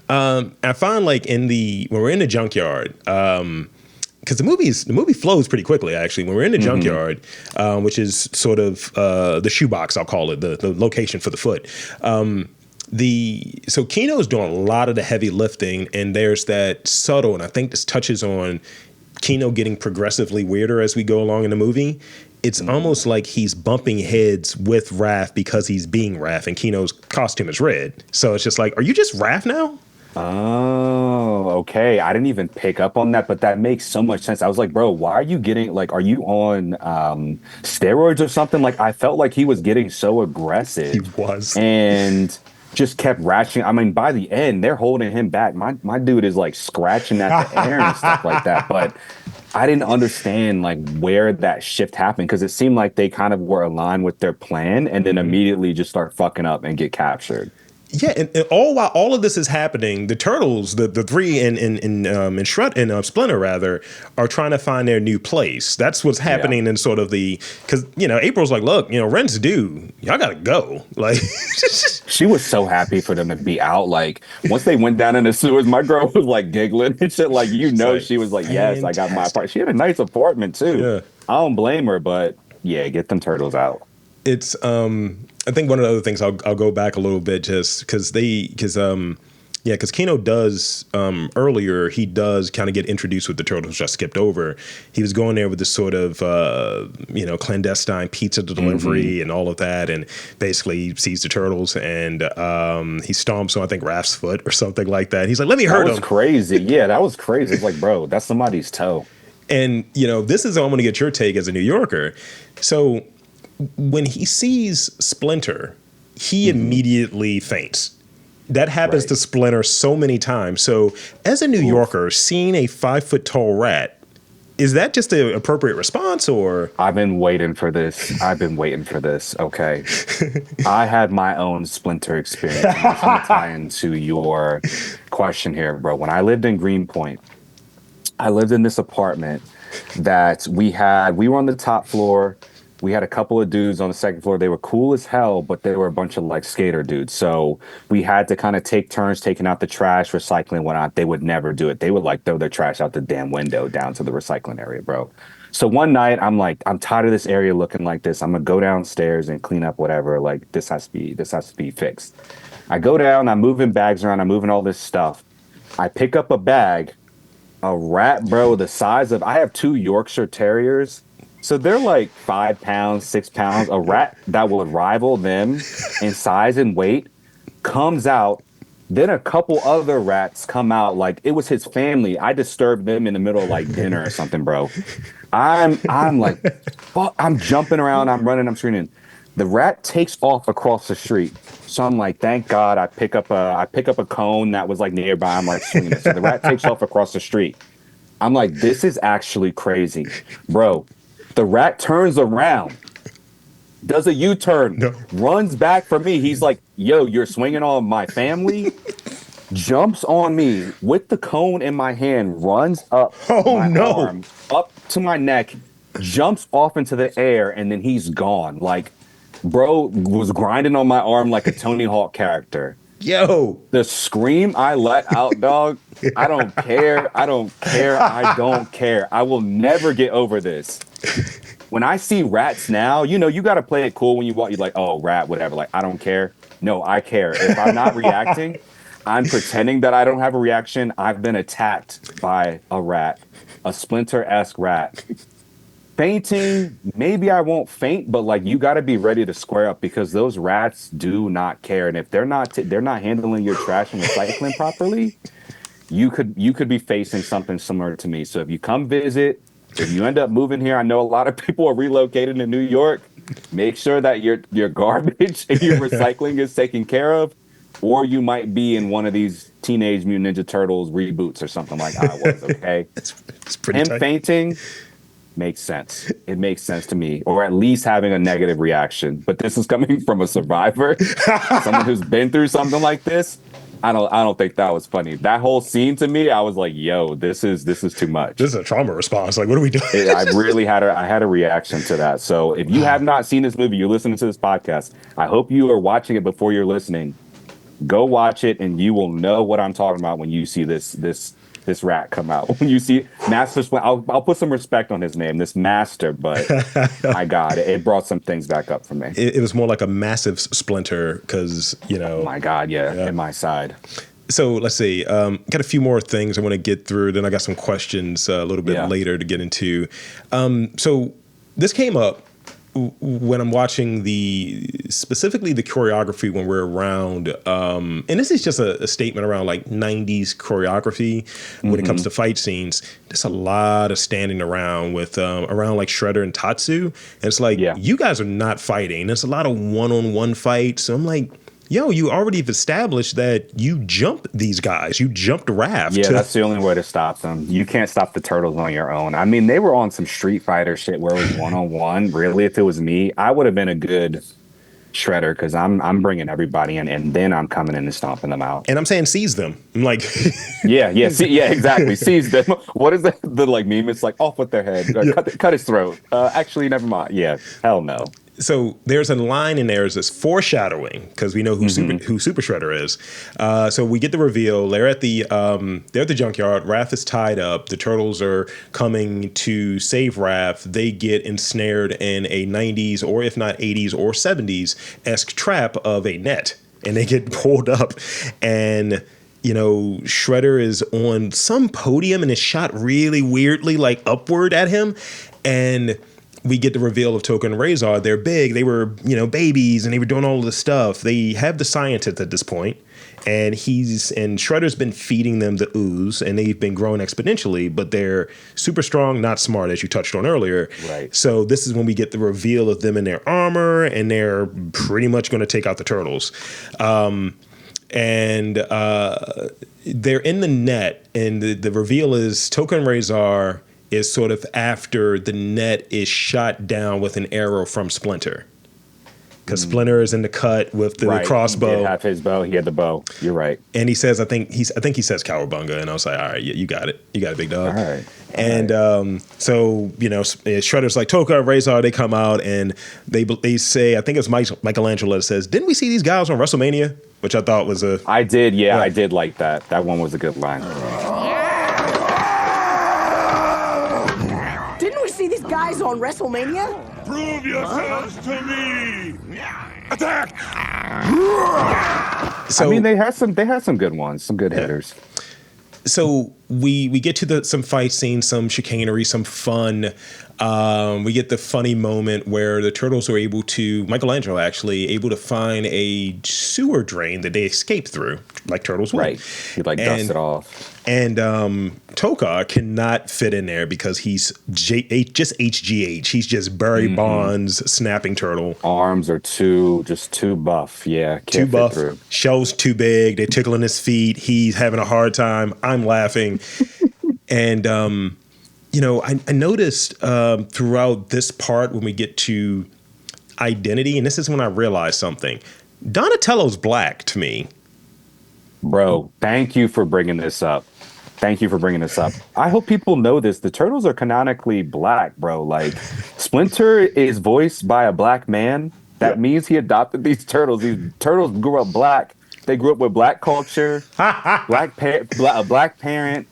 Speaker 7: I find like when we're in the junkyard, because the movie flows pretty quickly actually. When we're in the junkyard, which is sort of the shoebox, I'll call it, the location for the foot. So Kino's doing a lot of the heavy lifting, and there's that subtle, and I think this touches on Kino getting progressively weirder as we go along in the movie. It's almost like he's bumping heads with Raph because he's being Raph, and Kino's costume is red. So it's just like, are you just Raph now?
Speaker 8: Oh, okay. I didn't even pick up on that, but that makes so much sense. I was like, bro, why are you getting, like, are you on steroids or something? Like, I felt like he was getting so aggressive.
Speaker 7: He was.
Speaker 8: And just kept ratcheting. I mean, by the end, they're holding him back. My dude is like scratching at the air and stuff like that. But I didn't understand like where that shift happened, because it seemed like they kind of were aligned with their plan and then immediately just start fucking up and get captured.
Speaker 7: Yeah, and while all of this is happening, the Turtles, the three in Splinter rather, are trying to find their new place. That's what's happening in sort of because April's like, look, rent's due, y'all gotta go. Like,
Speaker 8: she was so happy for them to be out. Like once they went down in the sewers, my girl was like giggling and shit. Like she was like, yes, I got my apartment. She had a nice apartment too. Yeah, I don't blame her, but yeah, get them turtles out.
Speaker 7: It's I think one of the other things I'll go back a little bit just because Kino does earlier, he does kind of get introduced with the Turtles, which I skipped over. He was going there with this sort of clandestine pizza delivery and all of that, and basically he sees the Turtles and he stomps on, I think, Raph's foot or something like that. He's like, let me hurt him.
Speaker 8: That was crazy. Yeah, that was crazy. It's like, bro, that's somebody's toe.
Speaker 7: And this is, I'm going to get your take as a New Yorker. So when he sees Splinter, he immediately faints. That happens to Splinter so many times. So as a New Yorker, seeing a 5-foot-tall rat, is that just an appropriate response, or?
Speaker 8: I've been waiting for this. Okay. I had my own Splinter experience. I'm just going to tie into your question here, bro. When I lived in Greenpoint, I lived in this apartment that we were on the top floor. We had a couple of dudes on the second floor. They were cool as hell, but they were a bunch of like skater dudes. So we had to kind of take turns taking out the trash, recycling, whatnot. They would never do it. They would like throw their trash out the damn window down to the recycling area, bro. So one night I'm like, I'm tired of this area looking like this. I'm gonna go downstairs and clean up whatever. Like this has to be fixed. I go down, I'm moving bags around, I'm moving all this stuff. I pick up a bag, a rat, bro, the size of, I have 2 Yorkshire Terriers. So they're like 5 pounds, 6 pounds. A rat that would rival them in size and weight comes out. Then a couple other rats come out. Like it was his family. I disturbed them in the middle of like dinner or something, bro. I'm like, fuck, I'm jumping around. I'm running. I'm screaming. The rat takes off across the street. So I'm like, thank God. I pick up a cone that was like nearby. I'm like swinging it. So the rat takes off across the street. I'm like, this is actually crazy, bro. The rat turns around, does a U-turn, runs back for me. He's like, yo, you're swinging on my family? Jumps on me with the cone in my hand, runs up arm, up to my neck, jumps off into the air, and then he's gone. Like, bro was grinding on my arm like a Tony Hawk character.
Speaker 7: Yo,
Speaker 8: the scream I let out, dog. I don't care. I don't care. I will never get over this. When I see rats now, you got to play it cool when you walk. You're like, oh, rat, whatever. Like, I don't care. No, I care. If I'm not reacting, I'm pretending that I don't have a reaction. I've been attacked by a rat, a Splinter-esque rat. Fainting, maybe I won't faint, but like you got to be ready to square up because those rats do not care, and if they're not handling your trash and recycling properly, you could be facing something similar to me. So if you come visit, if you end up moving here, I know a lot of people are relocating to New York. Make sure that your garbage and your recycling is taken care of, or you might be in one of these Teenage Mutant Ninja Turtles reboots or something like I was. Okay,
Speaker 7: it's pretty
Speaker 8: him
Speaker 7: tight.
Speaker 8: fainting makes sense. It makes sense to me, or at least having a negative reaction. But this is coming from a survivor, someone who's been through something like this. I don't think that was funny. That whole scene to me, I was like, "Yo, this is too much."
Speaker 7: This is a trauma response. Like, what are we doing?
Speaker 8: I really had a reaction to that. So if you have not seen this movie, you're listening to this podcast. I hope you are watching it before you're listening. Go watch it, and you will know what I'm talking about when you see this rat come out. When you see Master Splinter, I'll put some respect on his name, this Master, but I got it. It brought some things back up for me.
Speaker 7: It was more like a massive Splinter because,
Speaker 8: Oh my God, yeah, in my side.
Speaker 7: So let's see. Got a few more things I want to get through. Then I got some questions a little bit later to get into. So this came up when I'm watching specifically the choreography when we're around, and this is just a statement around like 90s choreography when it comes to fight scenes. There's a lot of standing around with around like Shredder and Tatsu, and it's like you guys are not fighting. There's a lot of one-on-one fights. So I'm like, yo, you already have established that you jumped these guys. You jumped Raph.
Speaker 8: Yeah, that's the only way to stop them. You can't stop the Turtles on your own. I mean, they were on some Street Fighter shit where it was one-on-one. Really, if it was me, I would have been a good Shredder because I'm bringing everybody in, and then I'm coming in and stomping them out.
Speaker 7: And I'm saying seize them. I'm like,
Speaker 8: exactly. Seize them. What is the like meme? It's like off with their head, cut his throat. Actually, never mind. Yeah, hell no.
Speaker 7: So there's a line in there that's foreshadowing because we know who Super Shredder is. So we get the reveal. They're at the junkyard. Raph is tied up. The Turtles are coming to save Raph. They get ensnared in a 90s or if not 80s or 70s-esque trap of a net, and they get pulled up. And Shredder is on some podium and is shot really weirdly, like upward at him, and we get the reveal of Tokka and Rahzar. They're big. They were, babies, and they were doing all of this stuff. They have the scientist at this point, and Shredder's been feeding them the ooze, and they've been growing exponentially, but they're super strong, not smart, as you touched on earlier.
Speaker 8: Right.
Speaker 7: So this is when we get the reveal of them in their armor, and they're pretty much going to take out the Turtles. They're in the net, and the reveal is Tokka and Rahzar is sort of after the net is shot down with an arrow from Splinter. Because Splinter is in the cut with the crossbow.
Speaker 8: He did have his bow. He had the bow. You're right.
Speaker 7: And he says, I think he says Cowabunga. And I was like, all right, you got it. You got it, big dog.
Speaker 8: All right.
Speaker 7: And so, Shredder's like, Tokka and Rahzar, they come out and they say, I think it's Michelangelo that says, didn't we see these guys on WrestleMania? Which I thought was
Speaker 8: I did, yeah. I did like that. That one was a good line.
Speaker 4: Guys on WrestleMania?
Speaker 5: Prove yourselves to me! Attack!
Speaker 8: So, I mean, they had some good ones, some good hitters.
Speaker 7: So we get to some fight scenes, some chicanery, some fun. We get the funny moment where the Turtles are Michelangelo able to find a sewer drain that they escape through, like Turtles would.
Speaker 8: Right. He dust it off.
Speaker 7: And Tokka cannot fit in there because he's just HGH. He's just Barry Bonds snapping turtle.
Speaker 8: Arms are too buff. Yeah.
Speaker 7: Too buff. Shell's too big. They're tickling his feet. He's having a hard time. I'm laughing. And, I noticed throughout this part when we get to identity, and this is when I realized something. Donatello's black to me.
Speaker 8: Bro, thank you for bringing this up. I hope people know this. The Turtles are canonically black, bro. Like, Splinter is voiced by a black man. That means he adopted these Turtles. These Turtles grew up black. They grew up with black culture, a black parent.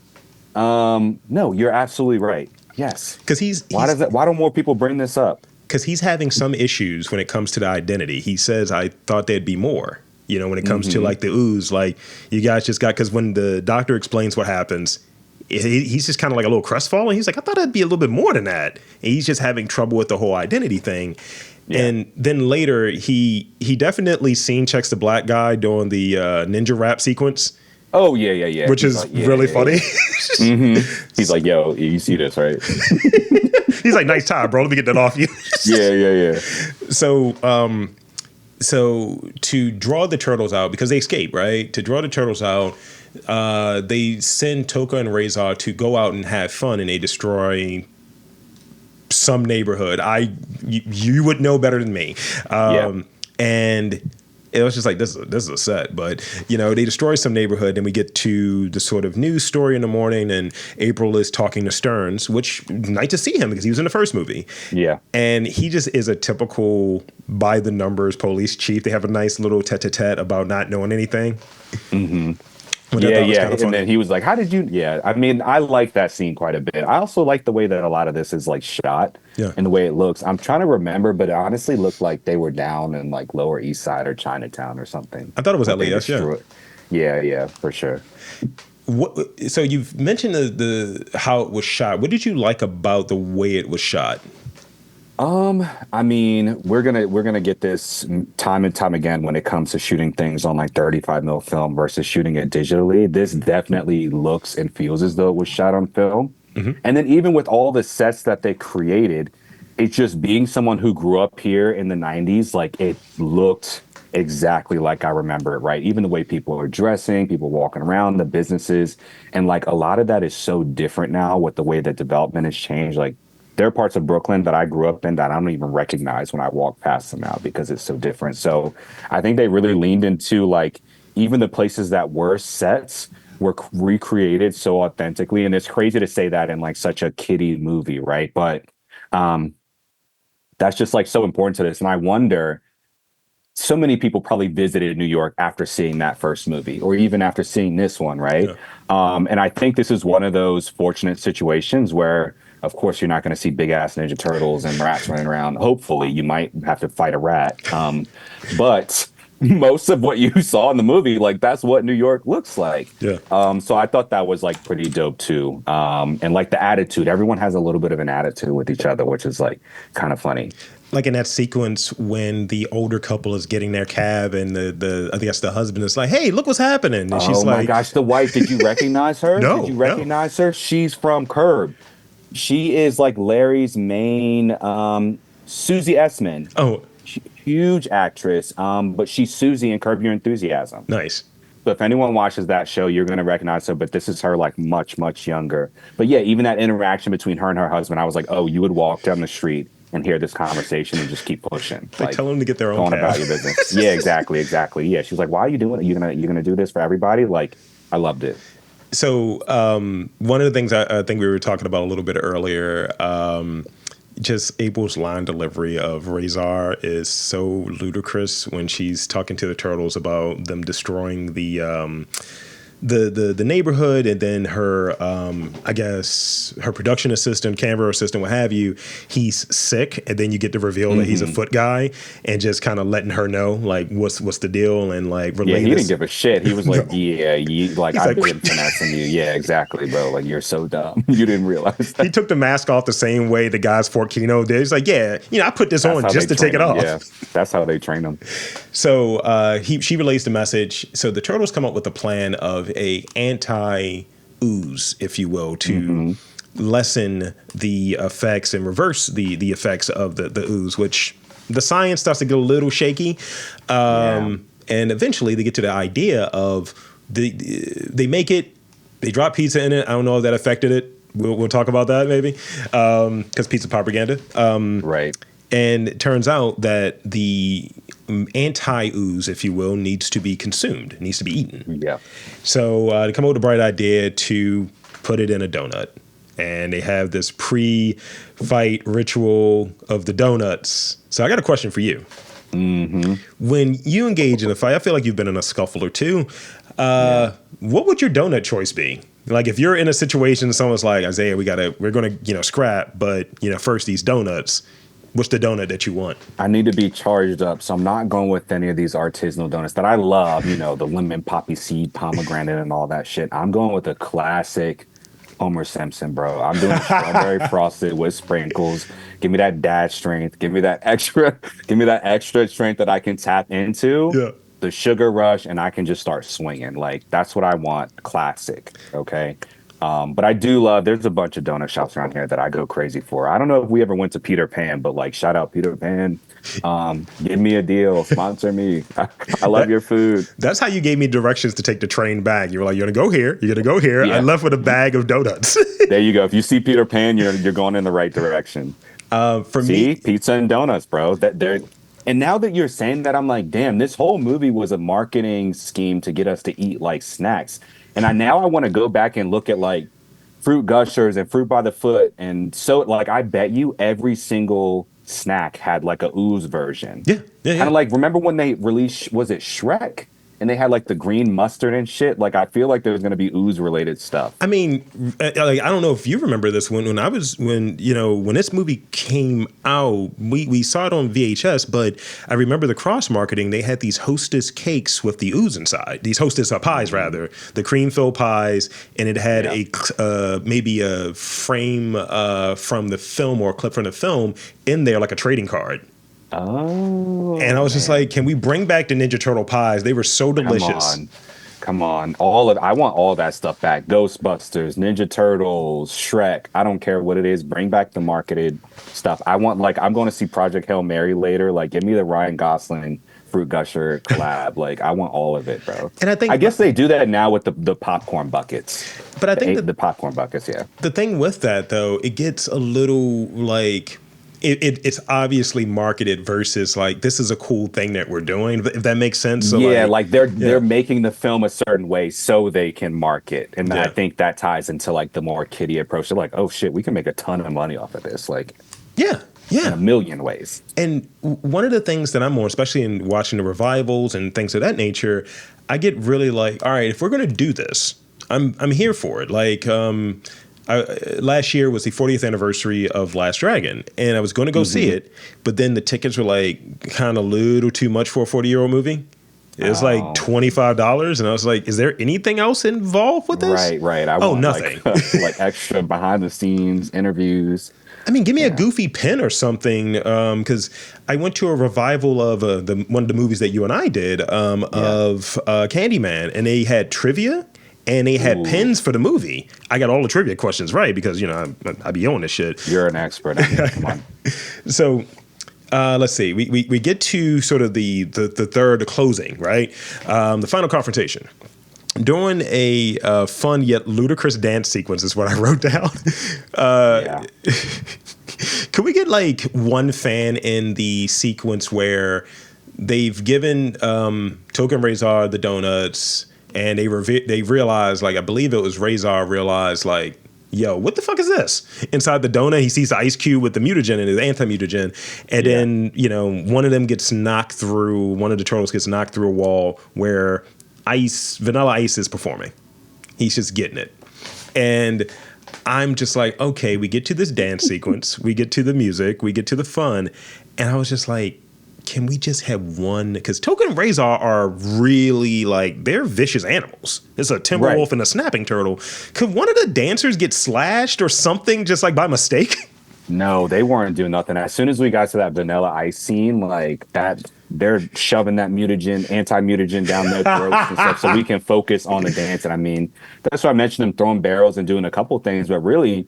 Speaker 8: No, you're absolutely right. Yes.
Speaker 7: Because
Speaker 8: why don't more people bring this up?
Speaker 7: Because he's having some issues when it comes to the identity. He says, I thought there'd be more. When it comes to like the ooze, like you guys just got, because when the doctor explains what happens, he's just kind of like a little crestfallen. He's like, I thought it'd be a little bit more than that. And he's just having trouble with the whole identity thing. Yeah. And then later he definitely checks the black guy during the ninja rap sequence.
Speaker 8: Oh yeah.
Speaker 7: which is really funny.
Speaker 8: He's like, yo, you see this, right?
Speaker 7: He's like, nice time, bro. Let me get that off you.
Speaker 8: Yeah.
Speaker 7: So to draw the turtles out, because they escape, right? To draw the turtles out, they send Tokka and Rahzar to go out and have fun, and they destroy some neighborhood. You would know better than me. And it was just like, this is a set. But, they destroy some neighborhood, and we get to the sort of news story in the morning, and April is talking to Stearns, which, nice to see him because he was in the first movie.
Speaker 8: Yeah.
Speaker 7: And he just is a typical by-the-numbers police chief. They have a nice little tete-a-tete about not knowing anything.
Speaker 8: Mm-hmm. And then he was like, how did you... Yeah, I mean, I like that scene quite a bit. I also like the way that a lot of this is, like, shot and the way it looks. I'm trying to remember, but it honestly looked like they were down in, like, Lower East Side or Chinatown or something.
Speaker 7: I thought it was LAS,
Speaker 8: Yeah, for sure.
Speaker 7: So you've mentioned the how it was shot. What did you like about the way it was shot?
Speaker 8: I mean, we're gonna get this time and time again when it comes to shooting things on like 35 mil film versus shooting it digitally. This definitely looks and feels as though it was shot on film. And then even with all the sets that they created, it's just being someone who grew up here in the 90s, like it looked exactly like I remember it, right? Even the way people are dressing, people walking around, the businesses, and like a lot of that is so different now with the way that development has changed. Like there are parts of Brooklyn that I grew up in that I don't even recognize when I walk past them now because it's so different. So I think they really leaned into like even the places that were sets were recreated so authentically. And it's crazy to say that in like such a kiddie movie, right? But that's just like so important to this. And I wonder, so many people probably visited New York after seeing that first movie or even after seeing this one, right? And I think this is one of those fortunate situations where, of course, you're not going to see big ass Ninja Turtles and rats running around. Hopefully, you might have to fight a rat. But most of what you saw in the movie, like that's what New York looks like. So I thought that was like pretty dope too. And like the attitude, everyone has a little bit of an attitude with each other, which is like kind of funny.
Speaker 7: Like in that sequence when the older couple is getting their cab and I guess the husband is like, hey, look what's happening. And she's like,
Speaker 8: oh my gosh, the wife, did you recognize her?
Speaker 7: No.
Speaker 8: Did you recognize her? She's from Curb. She is like Larry's main, Susie Essman.
Speaker 7: Oh,
Speaker 8: huge actress. But she's Susie in Curb Your Enthusiasm.
Speaker 7: Nice.
Speaker 8: So if anyone watches that show, you're going to recognize her, but this is her like much, much younger. But yeah, even that interaction between her and her husband, I was like, oh, you would walk down the street and hear this conversation and just keep pushing.
Speaker 7: Like tell them to get their own
Speaker 8: going
Speaker 7: cab.
Speaker 8: About your business. Yeah, exactly. Yeah, she was like, why are you doing it? You're gonna do this for everybody? Like, I loved it.
Speaker 7: So one of the things I think we were talking about a little bit earlier, just April's line delivery of Rahzar is so ludicrous when she's talking to the turtles about them destroying the neighborhood, and then her I guess her production assistant, camera assistant, what have you, he's sick, and then you get to reveal that he's a foot guy, and just kind of letting her know like what's the deal, and like
Speaker 8: he didn't give a shit. He was like, I've been finessing you. Yeah, exactly, bro. Like you're so dumb. You didn't realize that.
Speaker 7: He took the mask off the same way the guys Fort Kino did. He's like, I put this on just to take it off.
Speaker 8: Yeah, that's how they train them.
Speaker 7: So she relays the message. So the turtles come up with a plan of a anti-ooze, if you will, to lessen the effects and reverse the effects of the ooze, which the science starts to get a little shaky. And eventually they get to the idea of they make it, they drop pizza in it. I don't know if that affected it. We'll talk about that maybe, because pizza propaganda.
Speaker 8: Right.
Speaker 7: And it turns out that the anti-ooze, if you will, needs to be consumed. It needs to be eaten.
Speaker 8: Yeah.
Speaker 7: So they come up with a bright idea to put it in a donut. And they have this pre-fight ritual of the donuts. So I got a question for you. When you engage in a fight, I feel like you've been in a scuffle or two. What would your donut choice be? Like if you're in a situation, someone's like, Isaiah, we're gonna scrap, but first these donuts. What's the donut that you want?
Speaker 8: I need to be charged up, so I'm not going with any of these artisanal donuts that I love, the lemon poppy seed, pomegranate, and all that shit. I'm going with a classic Homer Simpson, bro. I'm doing strawberry frosted with sprinkles. Give me that dad strength. Give me that extra strength that I can tap into.
Speaker 7: Yeah.
Speaker 8: the sugar rush, and I can just start swinging. Like, that's what I want. Classic. Okay. But I do love, there's a bunch of donut shops around here that I go crazy for. I don't know if we ever went to Peter Pan, but like, shout out Peter Pan. Give me a deal, sponsor me. I love your food.
Speaker 7: That's how you gave me directions to take the train back. You were like, you're gonna go here, you're gonna go here.
Speaker 8: Yeah.
Speaker 7: I left with a bag of donuts.
Speaker 8: There you go. If you see Peter Pan, you're going in the right direction.
Speaker 7: For
Speaker 8: See,
Speaker 7: me,
Speaker 8: pizza and donuts, bro. And now that you're saying that, I'm like, damn, this whole movie was a marketing scheme to get us to eat like snacks. And I want to go back and look at like Fruit Gushers and Fruit by the Foot. And so like, I bet you every single snack had like a Ooze version.
Speaker 7: Yeah.
Speaker 8: Kind of like, remember when they released, was it Shrek? And they had like the green mustard and shit. Like, I feel like there's going to be Ooze related stuff.
Speaker 7: I mean, like, I don't know if you remember this when this movie came out, we saw it on VHS, but I remember the cross marketing. They had these Hostess cakes with the Ooze inside, these Hostess pies rather, the cream filled pies, and it had maybe a frame from the film or a clip from the film in there, like a trading card.
Speaker 8: Oh,
Speaker 7: and I was just like, can we bring back the Ninja Turtle pies? They were so delicious.
Speaker 8: Come on. I want all that stuff back. Ghostbusters, Ninja Turtles, Shrek. I don't care what it is. Bring back the marketed stuff. I'm going to see Project Hail Mary later. Like, give me the Ryan Gosling Fruit Gusher collab. Like, I want all of it, bro. And I guess they do that now with the popcorn buckets.
Speaker 7: But I think
Speaker 8: the popcorn buckets, yeah.
Speaker 7: The thing with that, though, it gets a little like... It's obviously marketed versus like, this is a cool thing that we're doing, if that makes sense. So
Speaker 8: they're making the film a certain way so they can market. And I think that ties into like the more kiddie approach. They're like, oh shit, we can make a ton of money off of this. Like, in a million ways. And
Speaker 7: one of the things that I'm on, especially in watching the revivals and things of that nature, I get really like, all right, if we're going to do this, I'm here for it. Like, last year was the 40th anniversary of Last Dragon, and I was going to go see it, but then the tickets were like kind of a little too much for a 40-year-old movie. It was like $25, and I was like, is there anything else involved with this?
Speaker 8: Right. I want nothing. Like extra behind the scenes interviews.
Speaker 7: I mean, give me a goofy pin or something, because I went to a revival of one of the movies that you and I did of Candyman, and they had trivia. And they had pins for the movie. I got all the trivia questions right because, I be on this shit.
Speaker 8: You're an expert. Come on.
Speaker 7: So let's see. We get to sort of the third closing, right? The final confrontation. During a fun yet ludicrous dance sequence is what I wrote down. Could we get like one fan in the sequence where they've given Tokka and Rahzar the donuts, and they realized, like, I believe it was Rahzar realized, like, yo, what the fuck is this? Inside the donut, he sees the ice cube with the mutagen and his anti-mutagen. And then, one of them gets knocked through, one of the turtles gets knocked through a wall where Vanilla Ice is performing. He's just getting it. And I'm just like, okay, we get to this dance sequence, we get to the music, we get to the fun. And I was just like, can we just have one? Because Tokka and Rahzar are really like, they're vicious animals. It's a timber wolf and a snapping turtle. Could one of the dancers get slashed or something just like by mistake?
Speaker 8: No, they weren't doing nothing. As soon as we got to that Vanilla Ice scene, like that, they're shoving that anti-mutagen down their throats and stuff so we can focus on the dance. And I mean, that's why I mentioned them throwing barrels and doing a couple things, but really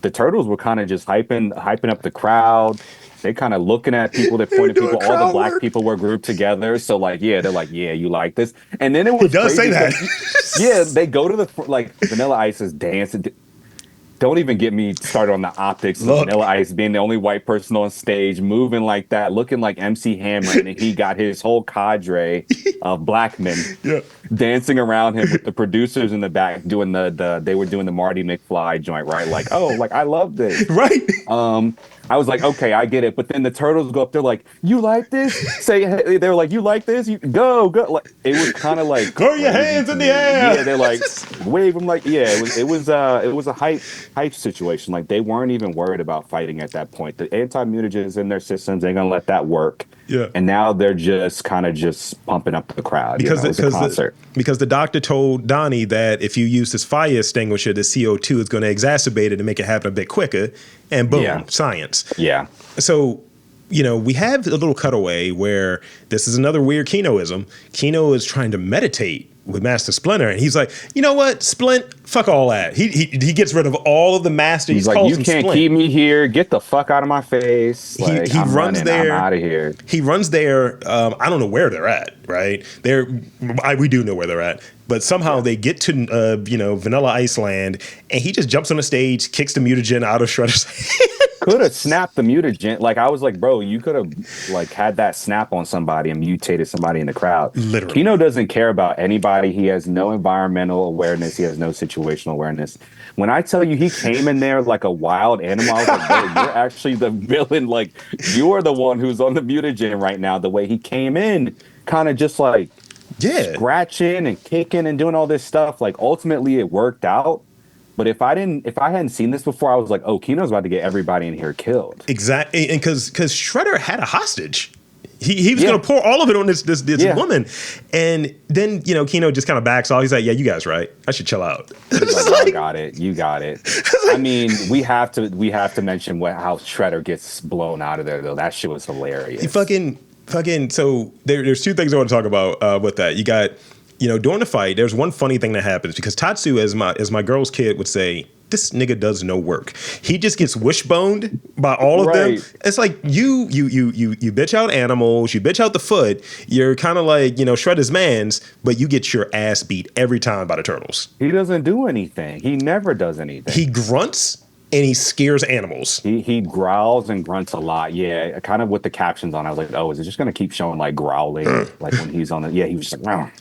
Speaker 8: the turtles were kind of just hyping up the crowd. They kind of looking at people, they pointed people, all the black people were grouped together. So like, they're like, yeah, you like this. And then it was
Speaker 7: He does say that.
Speaker 8: They go to the, like, Vanilla Ice's dance. Don't even get me started on the optics of Vanilla Ice being the only white person on stage, moving like that, looking like MC Hammer, and he got his whole cadre of black men dancing around him with the producers in the back doing they were doing the Marty McFly joint, right? Like, oh, like I love this.
Speaker 7: Right.
Speaker 8: I was like, okay, I get it. But then the turtles go up, they're like, you like this? They were like, you like this? You go. Like, it was kind of like,
Speaker 7: throw your hands in the air.
Speaker 8: Yeah, they're like, wave them like, it was a hype situation. Like, they weren't even worried about fighting at that point. The anti-mutagens in their systems, they're gonna let that work. Yeah. And now they're just kind of just pumping up the crowd because it's a concert.
Speaker 7: Because the doctor told Donnie that if you use this fire extinguisher, the CO2 is going to exacerbate it and make it happen a bit quicker. And boom, science.
Speaker 8: Yeah.
Speaker 7: So we have a little cutaway where this is another weird Kinoism. Kino is trying to meditate with Master Splinter, and he's like, you know what, Splint, fuck all that. He gets rid of all of the master.
Speaker 8: He's like, you can't keep me here. Get the fuck out of my face. Like,
Speaker 7: he runs there.
Speaker 8: I'm out of here.
Speaker 7: He runs there. I don't know where they're at. Right? We do know where they're at. But somehow they get to Vanilla Iceland, and he just jumps on the stage, kicks the mutagen out of Shredder's hand.
Speaker 8: Could have snapped the mutagen. Like, I was like, bro, you could have like had that snap on somebody and mutated somebody in the crowd.
Speaker 7: Literally.
Speaker 8: Kino doesn't care about anybody. He has no environmental awareness. He has no situational awareness. When I tell you he came in there like a wild animal, I was like, bro, you're actually the villain. Like, you're the one who's on the mutagen right now. The way he came in, kind of just like scratching and kicking and doing all this stuff. Like, ultimately it worked out. But if I hadn't seen this before, I was like, oh, Kino's about to get everybody in here killed.
Speaker 7: Exactly. And because Shredder had a hostage. He was going to pour all of it on this woman. And then, Kino just kind of backs off. He's like, yeah, you guys right. I should chill out.
Speaker 8: He's like, you got it. I mean, we have to mention how Shredder gets blown out of there, though. That shit was hilarious.
Speaker 7: He fucking so there's two things I want to talk about with that. You got, during the fight, there's one funny thing that happens because Tatsu, as my girl's kid would say, this nigga does no work. He just gets wishboned by all of them. It's like you bitch out animals, you bitch out the foot. You're kind of like, Shredder's mans, but you get your ass beat every time by the turtles.
Speaker 8: He doesn't do anything. He never does anything.
Speaker 7: He grunts and he scares animals.
Speaker 8: He growls and grunts a lot. Yeah, kind of with the captions on. I was like, oh, is it just going to keep showing like growling? Like when he's on he was just like,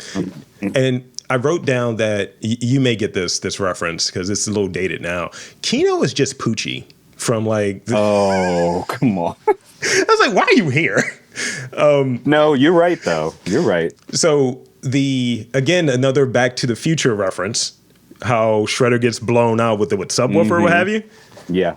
Speaker 7: and I wrote down that you may get this reference because it's a little dated now. Kino is just Poochie from like.
Speaker 8: Oh, come on.
Speaker 7: I was like, why are you here?
Speaker 8: No, you're right though. You're right.
Speaker 7: So another Back to the Future reference. How Shredder gets blown out with subwoofer or what have you. Yeah.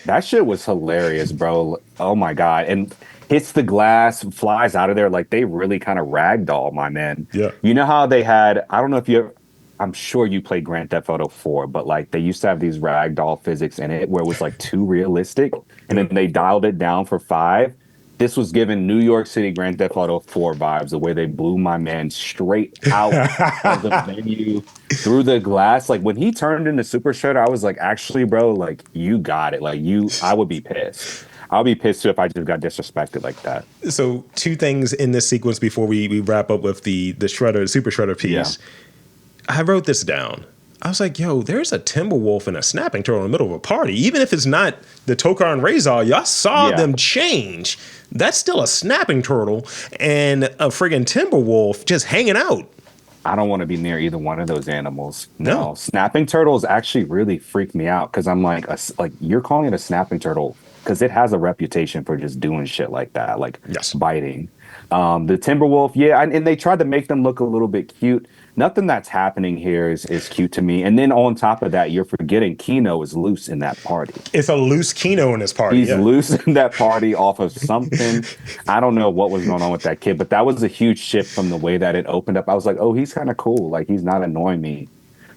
Speaker 8: That shit was hilarious, bro. Oh my God. And hits the glass, flies out of there. Like, they really kind of ragdoll, my man.
Speaker 7: Yeah.
Speaker 8: You know how they had, I don't know if I'm sure you played Grand Theft Auto 4, but like they used to have these ragdoll physics in it where it was like too realistic. And then they dialed it down for 5. This was giving New York City Grand Theft Auto 4 vibes, the way they blew my man straight out of the venue through the glass. Like, when he turned into Super Shredder, I was like, actually, bro, like, you got it. Like, I would be pissed. I'll be pissed too if I just got disrespected like that.
Speaker 7: So, two things in this sequence before we wrap up with the Shredder, Super Shredder piece. Yeah. I wrote this down. I was like, yo, there's a Timberwolf and a Snapping Turtle in the middle of a party. Even if it's not the Tokka and Rahzar, y'all saw them change. That's still a Snapping Turtle and a friggin' Timberwolf just hanging out.
Speaker 8: I don't want to be near either one of those animals. No. Snapping Turtles actually really freak me out because I'm like you're calling it a Snapping Turtle because it has a reputation for just doing shit like that, like biting. The Timberwolf, and they tried to make them look a little bit cute. Nothing that's happening here is cute to me. And then on top of that, you're forgetting Kino is loose in that party.
Speaker 7: It's a loose Kino in this party.
Speaker 8: He's loose in that party off of something. I don't know what was going on with that kid, but that was a huge shift from the way that it opened up. I was like, oh, he's kind of cool. Like, he's not annoying me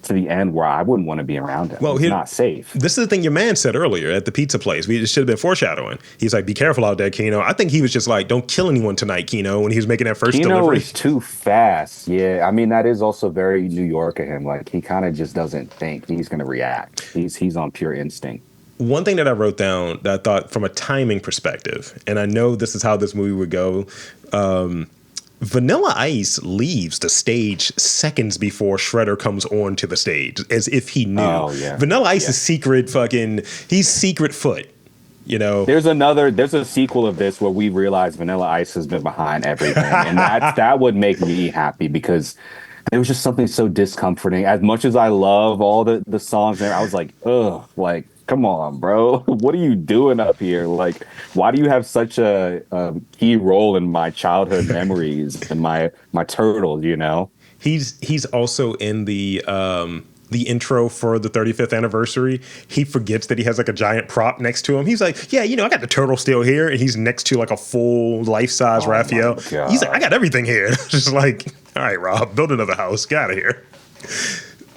Speaker 8: to the end where I wouldn't want to be around him. Well, he's not safe.
Speaker 7: This is the thing your man said earlier at the pizza place. We should have been foreshadowing. He's like, be careful out there, Kino. I think he was just like, don't kill anyone tonight, Kino, when he was making that first delivery.
Speaker 8: Kino is too fast. Yeah, I mean, that is also very New York of him. Like, he kind of just doesn't think he's going to react. He's on pure instinct.
Speaker 7: One thing that I wrote down that I thought from a timing perspective, and I know this is how this movie would go, Vanilla Ice leaves the stage seconds before Shredder comes onto the stage, as if he knew. Oh, yeah. Vanilla Ice is he's secret foot,
Speaker 8: There's a sequel of this where we realize Vanilla Ice has been behind everything, and that would make me happy because there was just something so discomforting. As much as I love all the songs there, I was like, ugh, like, come on, bro. What are you doing up here? Like, why do you have such a key role in my childhood memories and my turtles,
Speaker 7: He's also in the intro for the 35th anniversary. He forgets that he has like a giant prop next to him. He's like, I got the turtle still here. And he's next to like a full life-size Raphael. He's like, I got everything here. Just like, all right, Rob, build another house. Get out of here.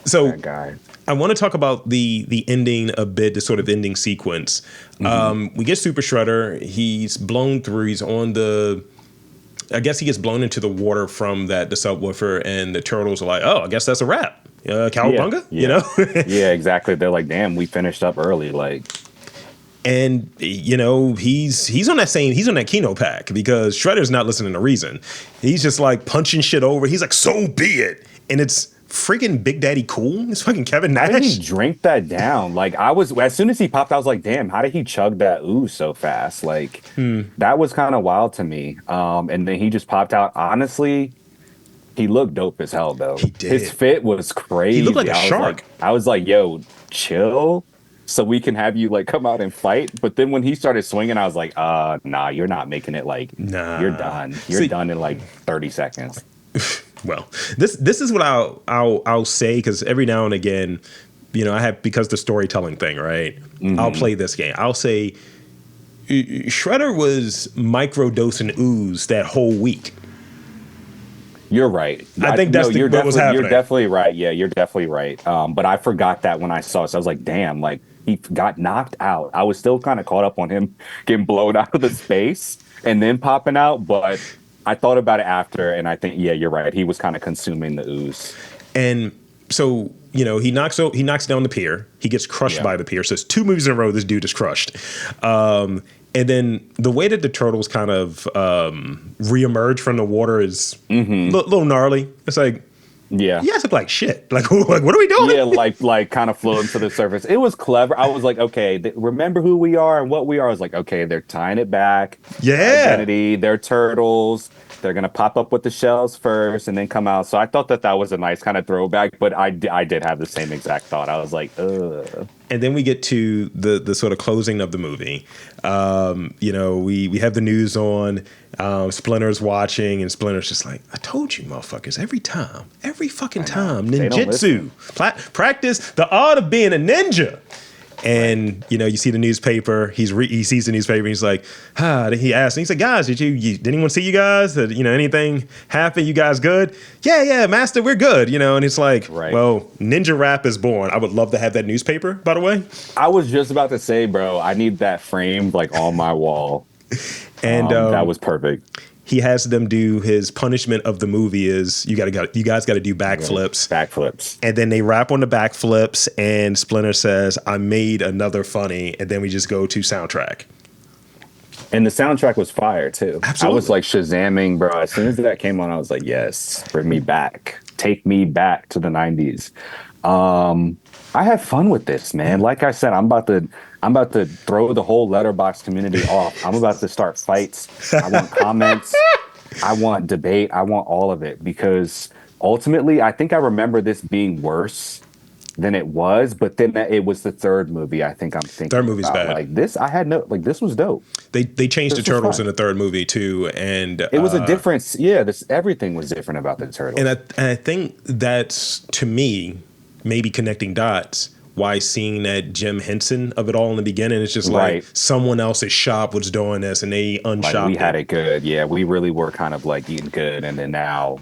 Speaker 7: So
Speaker 8: that guy.
Speaker 7: I want to talk about the ending a bit, the sort of ending sequence. We get Super Shredder. He's blown through. He's on the. I guess he gets blown into the water from the subwoofer, and the turtles are like, "Oh, I guess that's a wrap." Cowabunga, you know?
Speaker 8: Yeah, exactly. They're like, "Damn, we finished up early." Like,
Speaker 7: and you know, he's on that Kino pack because Shredder's not listening to reason. He's just like punching shit over. He's like, "So be it," and it's freaking Big Daddy Cool. It's fucking Kevin Nash.
Speaker 8: how did he drink that down? Like, as soon as he popped, I was like, "Damn, how did he chug that ooze so fast?" Like, that was kind of wild to me. And then he just popped out. Honestly, he looked dope as hell, though.
Speaker 7: He did.
Speaker 8: His fit was crazy.
Speaker 7: He looked like a shark.
Speaker 8: I was like, "Yo, chill." So we can have you like come out and fight. But then when he started swinging, I was like, nah, you're not making it. Like,
Speaker 7: nah,
Speaker 8: you're done. You're done in like 30 seconds.
Speaker 7: Well, this is what I'll say, because every now and again, you know, I have, because the storytelling thing, right? I'll play this game. I'll say Shredder was microdosing Ooze that whole week.
Speaker 8: You're right.
Speaker 7: I think that's what was happening.
Speaker 8: You're definitely right. Yeah, you're definitely right. But I forgot that when I saw it. So I was like, damn, like he got knocked out. I was still kind of caught up on him getting blown out of the space and then popping out. But I thought about it after, and I think, yeah, you're right. He was kind of consuming the ooze.
Speaker 7: And so, you know, he knocks down the pier. He gets crushed by the pier. So it's 2 movies in a row this dude is crushed. And then the way that the turtles kind of reemerge from the water is a little gnarly. It's like, you guys look like shit. Like what are we doing?
Speaker 8: Yeah, like kind of floating to the surface. It was clever. I was like, okay, remember who we are and what we are. I was like, okay, they're tying it back.
Speaker 7: Yeah.
Speaker 8: Identity, they're turtles. They're going to pop up with the shells first and then come out. So I thought that was a nice kind of throwback, but I did have the same exact thought. I was like, ugh.
Speaker 7: And then we get to the sort of closing of the movie. You know, we have the news on. Splinter's watching, and Splinter's just like, I told you, motherfuckers, every fucking time, ninjutsu, practice the art of being a ninja. And, you know, you see the newspaper, he sees the newspaper, and he's like, he asked, and he said, guys, did anyone see you guys? Did, you know, anything happen? You guys good? Yeah, master, we're good, you know, and it's like, well, Ninja Rap is born. I would love to have that newspaper, by the way.
Speaker 8: I was just about to say, bro, I need that framed, like, on my wall.
Speaker 7: And
Speaker 8: that was perfect.
Speaker 7: He has them do his punishment of the movie is you guys got to do backflips.
Speaker 8: Backflips.
Speaker 7: And then they rap on the backflips, and Splinter says, I made another funny. And then we just go to soundtrack.
Speaker 8: And the soundtrack was fire, too.
Speaker 7: Absolutely.
Speaker 8: I was like Shazamming, bro. As soon as that came on, I was like, yes, bring me back. Take me back to the 90s. I had fun with this, man. Like I said, I'm about to throw the whole Letterboxd community off. I'm about to start fights. I want comments. I want debate. I want all of it, because ultimately, I think I remember this being worse than it was. But then it was the third movie. I think I'm thinking
Speaker 7: third movie's bad.
Speaker 8: Like this, this was dope.
Speaker 7: They changed the turtles in the third movie too, and
Speaker 8: it was a difference. Yeah, everything was different about the turtles.
Speaker 7: And I think that's, to me, maybe connecting dots. Why seeing that Jim Henson of it all in the beginning, it's just like someone else's shop was doing this and they unshopped
Speaker 8: like we had it good. Yeah, we really were kind of like eating good, and then now,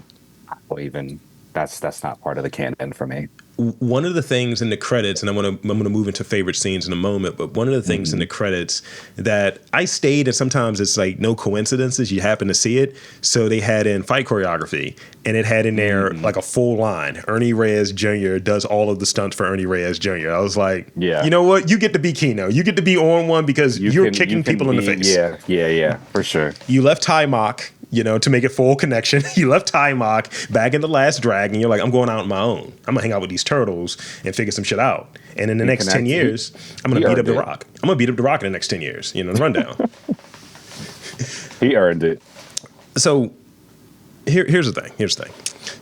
Speaker 8: even that's not part of the canon for me.
Speaker 7: One of the things in the credits, and I'm gonna move into favorite scenes in a moment, but one of the things in the credits that I stayed, and sometimes it's like no coincidences, you happen to see it. So they had in fight choreography, and it had in there like a full line. Ernie Reyes Jr. does all of the stunts for Ernie Reyes Jr. I was like, you know what? You get to be Kino. You get to be on one because you're kicking people in the face.
Speaker 8: Yeah, for sure.
Speaker 7: You left Ty Mock, you know, to make it full connection. You left Ty Mock back in The Last Dragon. You're like, I'm going out on my own. I'm gonna hang out with these turtles and figure some shit out. And in the next 10 years, I'm gonna beat up The Rock. I'm gonna beat up The Rock in the next 10 years. You know, the rundown.
Speaker 8: He earned it.
Speaker 7: So here's the thing.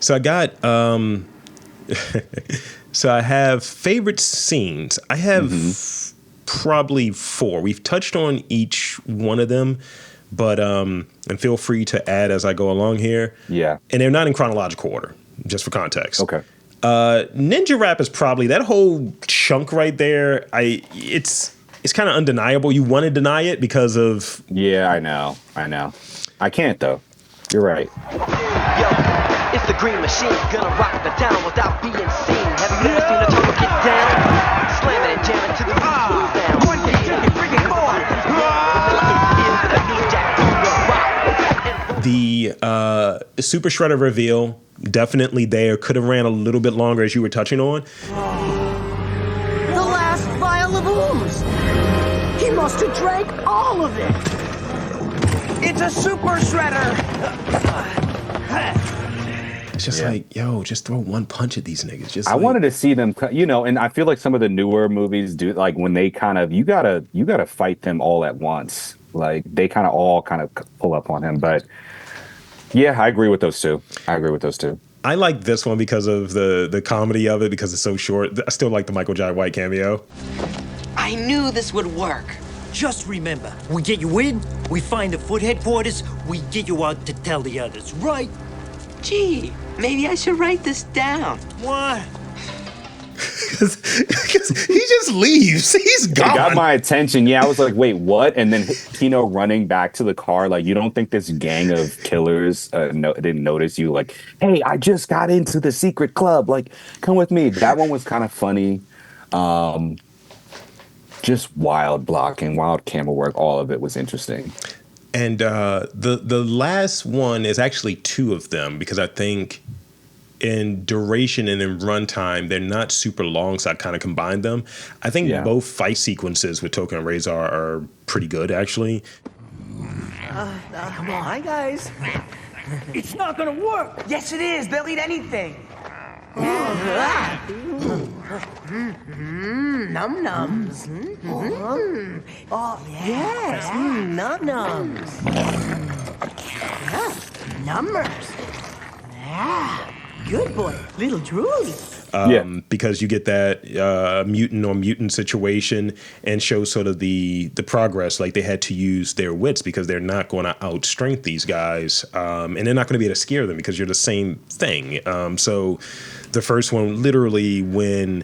Speaker 7: So I got so I have favorite scenes. I have probably 4. We've touched on each one of them. But and feel free to add as I go along here. Yeah. And they're not in chronological order, just for context.
Speaker 8: Okay.
Speaker 7: Ninja Rap is probably that whole chunk right there. It's kind of undeniable. You want to deny it because of.
Speaker 8: Yeah, I know. I can't though. You're right.
Speaker 9: Yo. It's the green machine, gonna rock the town without being seen. Have you ever seen a turtle get down? Slamming and jamming to the sound. One day, freaking more.
Speaker 7: The Super Shredder reveal, definitely there. Could have ran a little bit longer, as you were touching on.
Speaker 4: The last vial of Ooze. He must have drank all of it. It's a Super Shredder.
Speaker 7: It's just like, yo, just throw one punch at these niggas. Just
Speaker 8: I wanted to see them, you know, and I feel like some of the newer movies do, like when they kind of, you gotta fight them all at once. Like they kind of all kind of pull up on him. But yeah, I agree with those two.
Speaker 7: I like this one because of the comedy of it, because it's so short. I still like the Michael Jai White cameo.
Speaker 10: I knew this would work.
Speaker 11: Just remember, we get you in, we find the foot headquarters, we get you out to tell the others, right?
Speaker 10: Gee, maybe I should write this down.
Speaker 11: What?
Speaker 7: Because he just leaves. He's gone.
Speaker 8: It got my attention. Yeah, I was like, wait, what? And then Kino running back to the car. Like, you don't think this gang of killers didn't notice you? Like, hey, I just got into the secret club. Like, come with me. That one was kind of funny. Just wild blocking, wild camera work. All of it was interesting.
Speaker 7: And the last one is actually two of them, because I think in duration and in runtime, they're not super long, so I kind of combined them. I think both fight sequences with Tokka and Rahzar are pretty good, actually.
Speaker 4: Come on, hi guys.
Speaker 11: It's not gonna work.
Speaker 4: Yes, it is. They'll eat anything. Num-nums. Oh, yes. Num-nums. Numbers. Yeah. Good boy. Little drooly.
Speaker 7: Because you get that mutant on mutant situation and show sort of the progress. Like, they had to use their wits because they're not going to outstrength these guys, and they're not going to be able to scare them because you're the same thing. So the first one, literally, when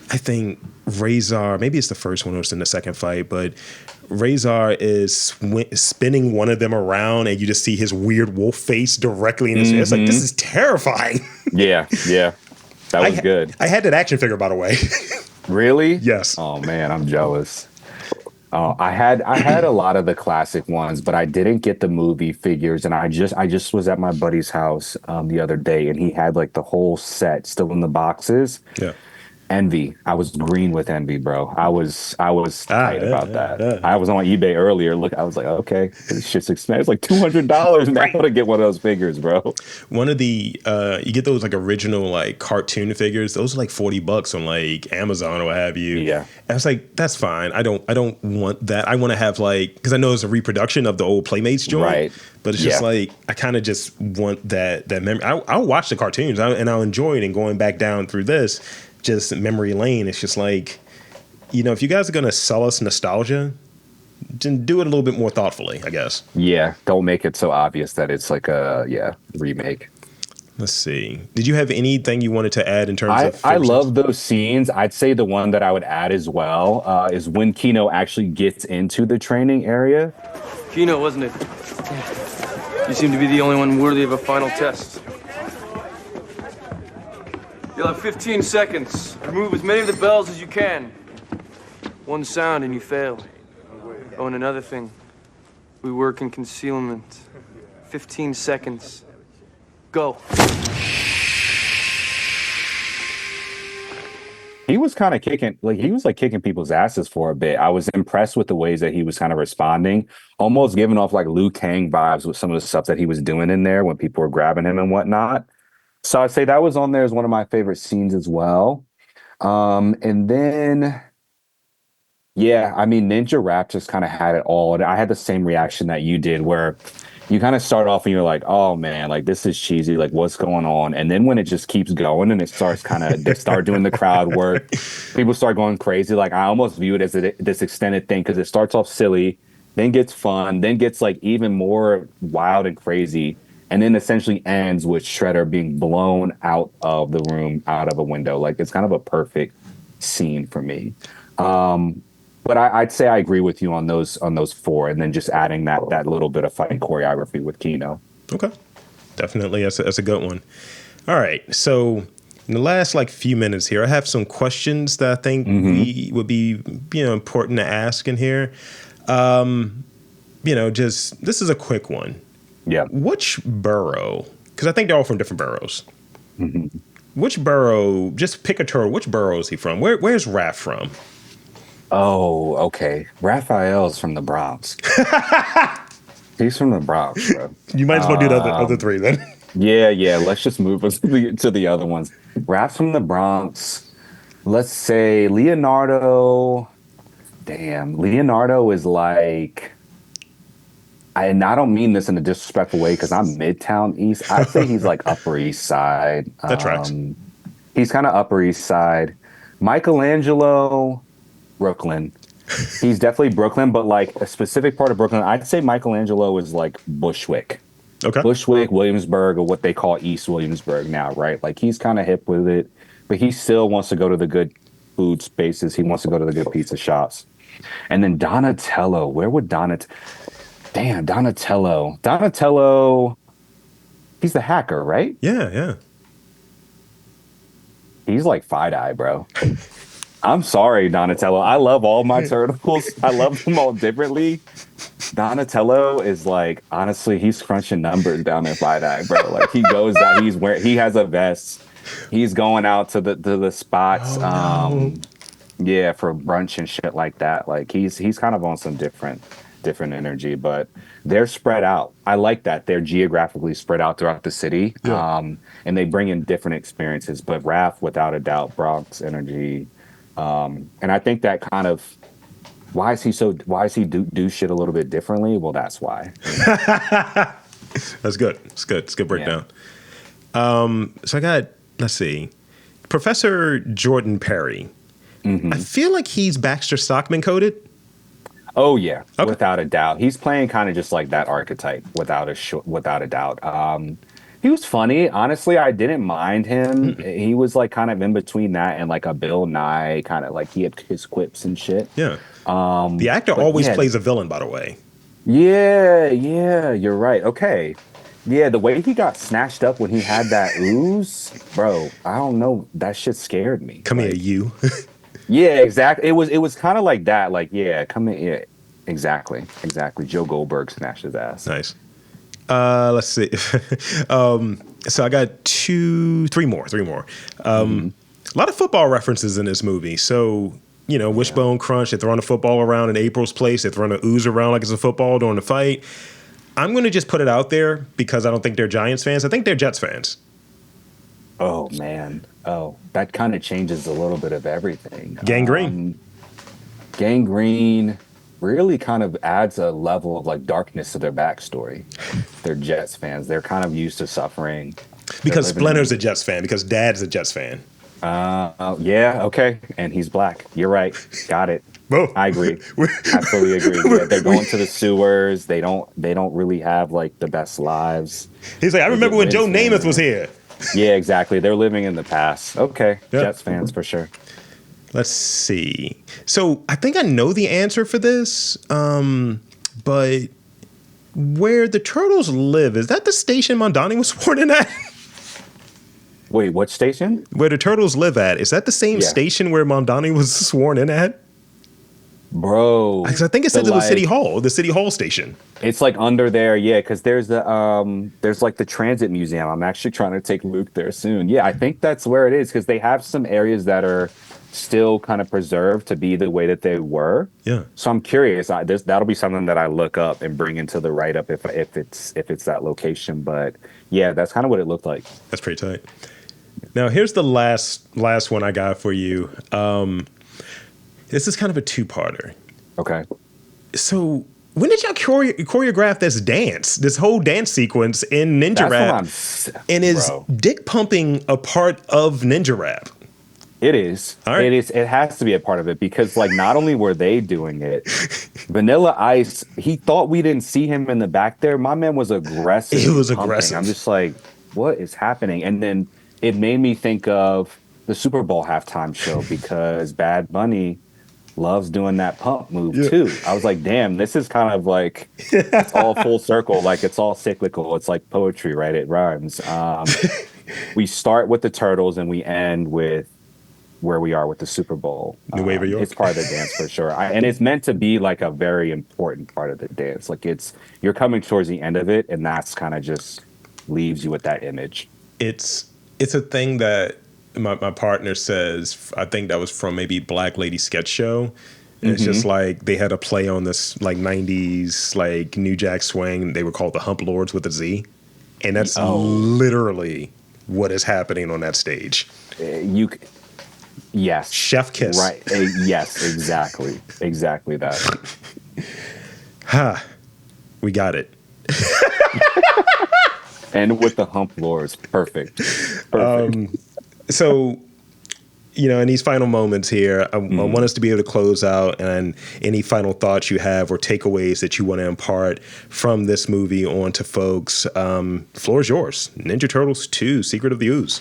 Speaker 7: I think Rahzar, maybe it's the first one or it's in the second fight, but Rahzar is spinning one of them around and you just see his weird wolf face directly in his head. It's like, this is terrifying.
Speaker 8: Yeah. That was good.
Speaker 7: I had that action figure, by the way.
Speaker 8: Really?
Speaker 7: Yes.
Speaker 8: Oh man, I'm jealous. I had a lot of the classic ones, but I didn't get the movie figures. And I just was at my buddy's house the other day, and he had like the whole set still in the boxes. Yeah. Envy. I was green with envy, bro. I was tight about that. I was on eBay earlier. Look, I was like, okay, this shit's expensive. It's like $200 now to get one of those figures, bro.
Speaker 7: One of the you get those like original like cartoon figures. Those are like $40 on like Amazon or what have you. Yeah. And I was like, that's fine. I don't want that. I want to have like, because I know it's a reproduction of the old Playmates joint. Right. But it's just like, I kind of just want that memory. I'll watch the cartoons and I'll enjoy it. And going back down through this, just memory lane, it's just like, you know, if you guys are going to sell us nostalgia, then do it a little bit more thoughtfully, I guess.
Speaker 8: Yeah, don't make it so obvious that it's like a remake.
Speaker 7: Let's see. Did you have anything you wanted to add in terms of...
Speaker 8: I love those scenes. I'd say the one that I would add as well is when Kino actually gets into the training area.
Speaker 12: Kino, wasn't it? You seem to be the only one worthy of a final test. You'll have 15 seconds. Remove as many of the bells as you can. One sound and you fail. Oh, and another thing. We work in concealment. 15 seconds. Go.
Speaker 8: He was kind of kicking people's asses for a bit. I was impressed with the ways that he was kind of responding, almost giving off like Liu Kang vibes with some of the stuff that he was doing in there when people were grabbing him and whatnot. So I'd say that was on there as one of my favorite scenes as well. And then, yeah, I mean, Ninja Rap just kind of had it all. And I had the same reaction that you did, where you kind of start off and you're like, oh man, like this is cheesy, like what's going on? And then when it just keeps going and it starts they start doing the crowd work, people start going crazy. Like I almost view it as this extended thing, because it starts off silly, then gets fun, then gets like even more wild and crazy. And then essentially ends with Shredder being blown out of the room, out of a window. Like it's kind of a perfect scene for me. But I'd say I agree with you on those four, and then just adding that little bit of fighting choreography with Kino.
Speaker 7: Okay, definitely, that's a good one. All right. So in the last few minutes here, I have some questions that I think we would be important to ask in here. Just this is a quick one.
Speaker 8: Yeah.
Speaker 7: Which borough? Because I think they're all from different boroughs. Which borough? Just pick a turtle. Which borough is he from? Where's Raph from?
Speaker 8: Oh, okay. Raphael's from the Bronx. He's from the Bronx, bro.
Speaker 7: You might as well do the other three then.
Speaker 8: Yeah. Let's just move us to the other ones. Raph's from the Bronx. Let's say Leonardo. Damn, Leonardo is like. And I don't mean this in a disrespectful way because I'm Midtown East. I'd say he's like Upper East Side.
Speaker 7: That tracks.
Speaker 8: He's kind of Upper East Side. Michelangelo, Brooklyn. He's definitely Brooklyn, but like a specific part of Brooklyn. I'd say Michelangelo is like Bushwick.
Speaker 7: Okay.
Speaker 8: Bushwick, Williamsburg, or what they call East Williamsburg now, right? Like he's kind of hip with it, but he still wants to go to the good food spaces. He wants to go to the good pizza shops. And then Donatello, where would Donatello. Donatello, he's the hacker, right?
Speaker 7: Yeah.
Speaker 8: He's like Fide-Eye, bro. I'm sorry, Donatello. I love all my turtles. I love them all differently. Donatello is like, honestly, he's crunching numbers down in Fide-Eye, bro. Like he goes out, he has a vest. He's going out to the spots, yeah, for brunch and shit like that. Like he's kind of on some different energy, but they're spread out. I like that they're geographically spread out throughout the city, and they bring in different experiences. But Raph, without a doubt, Bronx energy, and I think that kind of why is he do shit a little bit differently? Well, that's why.
Speaker 7: That's good. It's good. It's a good breakdown. So I got, let's see, Professor Jordan Perry. I feel like he's Baxter Stockman coded.
Speaker 8: Oh yeah, okay. Without a doubt. He's playing kind of just like that archetype, without a doubt. He was funny. Honestly, I didn't mind him. He was like kind of in between that and like a Bill Nye, kind of like he had his quips and shit.
Speaker 7: Yeah. The actor always plays a villain, by the way.
Speaker 8: Yeah, you're right. Okay. Yeah, the way he got snatched up when he had that ooze, bro, I don't know. That shit scared me.
Speaker 7: Come here, you.
Speaker 8: Yeah, exactly. It was kind of like that. Like, yeah, come in. Yeah, exactly. Joe Goldberg snatched his ass.
Speaker 7: Nice. Let's see. So I got three more. A lot of football references in this movie. So, Wishbone Crunch, they're throwing the football around in April's place. They're throwing the ooze around like it's a football during the fight. I'm going to just put it out there because I don't think they're Giants fans. I think they're Jets fans.
Speaker 8: Oh, man. Oh, that kind of changes a little bit of everything.
Speaker 7: Gangrene.
Speaker 8: Gangrene really kind of adds a level of like darkness to their backstory. They're Jets fans. They're kind of used to suffering.
Speaker 7: Because Splinter's a Jets fan. Because Dad's a Jets fan.
Speaker 8: Yeah, okay. And he's black. You're right. Got it.
Speaker 7: Whoa.
Speaker 8: I agree. I fully agree. Yeah, they're going to the sewers. They don't really have like the best lives.
Speaker 7: He's like, I remember when Joe Namath was here.
Speaker 8: Yeah, exactly. They're living in the past. Okay. Yep. Jets fans for sure.
Speaker 7: Let's see. So I think I know the answer for this, but where the Turtles live, is that the station Mondani was sworn in at?
Speaker 8: Wait, what station?
Speaker 7: Where the Turtles live at. Is that the same station where Mondani was sworn in at?
Speaker 8: Bro.
Speaker 7: Because I think it said it was City Hall, the City Hall station.
Speaker 8: It's like under there, yeah, because there's like the transit museum. I'm actually trying to take Luke there soon. Yeah, I think that's where it is because they have some areas that are still kind of preserved to be the way that they were.
Speaker 7: Yeah.
Speaker 8: So I'm curious. That'll be something that I look up and bring into the write up if it's that location. But yeah, that's kind of what it looked like.
Speaker 7: That's pretty tight. Now here's the last one I got for you. This is kind of a two-parter.
Speaker 8: Okay.
Speaker 7: So when did y'all choreograph this whole dance sequence in Ninja Rap? And is dick pumping a part of Ninja Rap?
Speaker 8: It is. All right. It is. It has to be a part of it because, like, not only were they doing it, Vanilla Ice, he thought we didn't see him in the back there. My man was aggressive.
Speaker 7: He was aggressive.
Speaker 8: I'm just like, what is happening? And then it made me think of the Super Bowl halftime show because Bad Bunny loves doing that pump move too. I was like, damn, this is kind of like it's all full circle, like it's all cyclical. It's like poetry, right? It rhymes. we start with the Turtles and we end with where we are with the Super Bowl.
Speaker 7: New Wave of York.
Speaker 8: It's part of the dance for sure. And it's meant to be like a very important part of the dance. Like you're coming towards the end of it, and that's kind of just leaves you with that image.
Speaker 7: It's a thing that my partner says, I think that was from maybe Black Lady Sketch Show. And it's just like they had a play on this like 90s like New Jack Swing. They were called the Hump Lords with a Z. And that's literally what is happening on that stage.
Speaker 8: Yes.
Speaker 7: Chef kiss.
Speaker 8: Right. Yes, exactly. Exactly that.
Speaker 7: We got it.
Speaker 8: And with the Hump Lords. Perfect.
Speaker 7: So, in these final moments here, I want us to be able to close out, and any final thoughts you have or takeaways that you want to impart from this movie on to folks. Floor is yours. Ninja Turtles 2, Secret of the Ooze.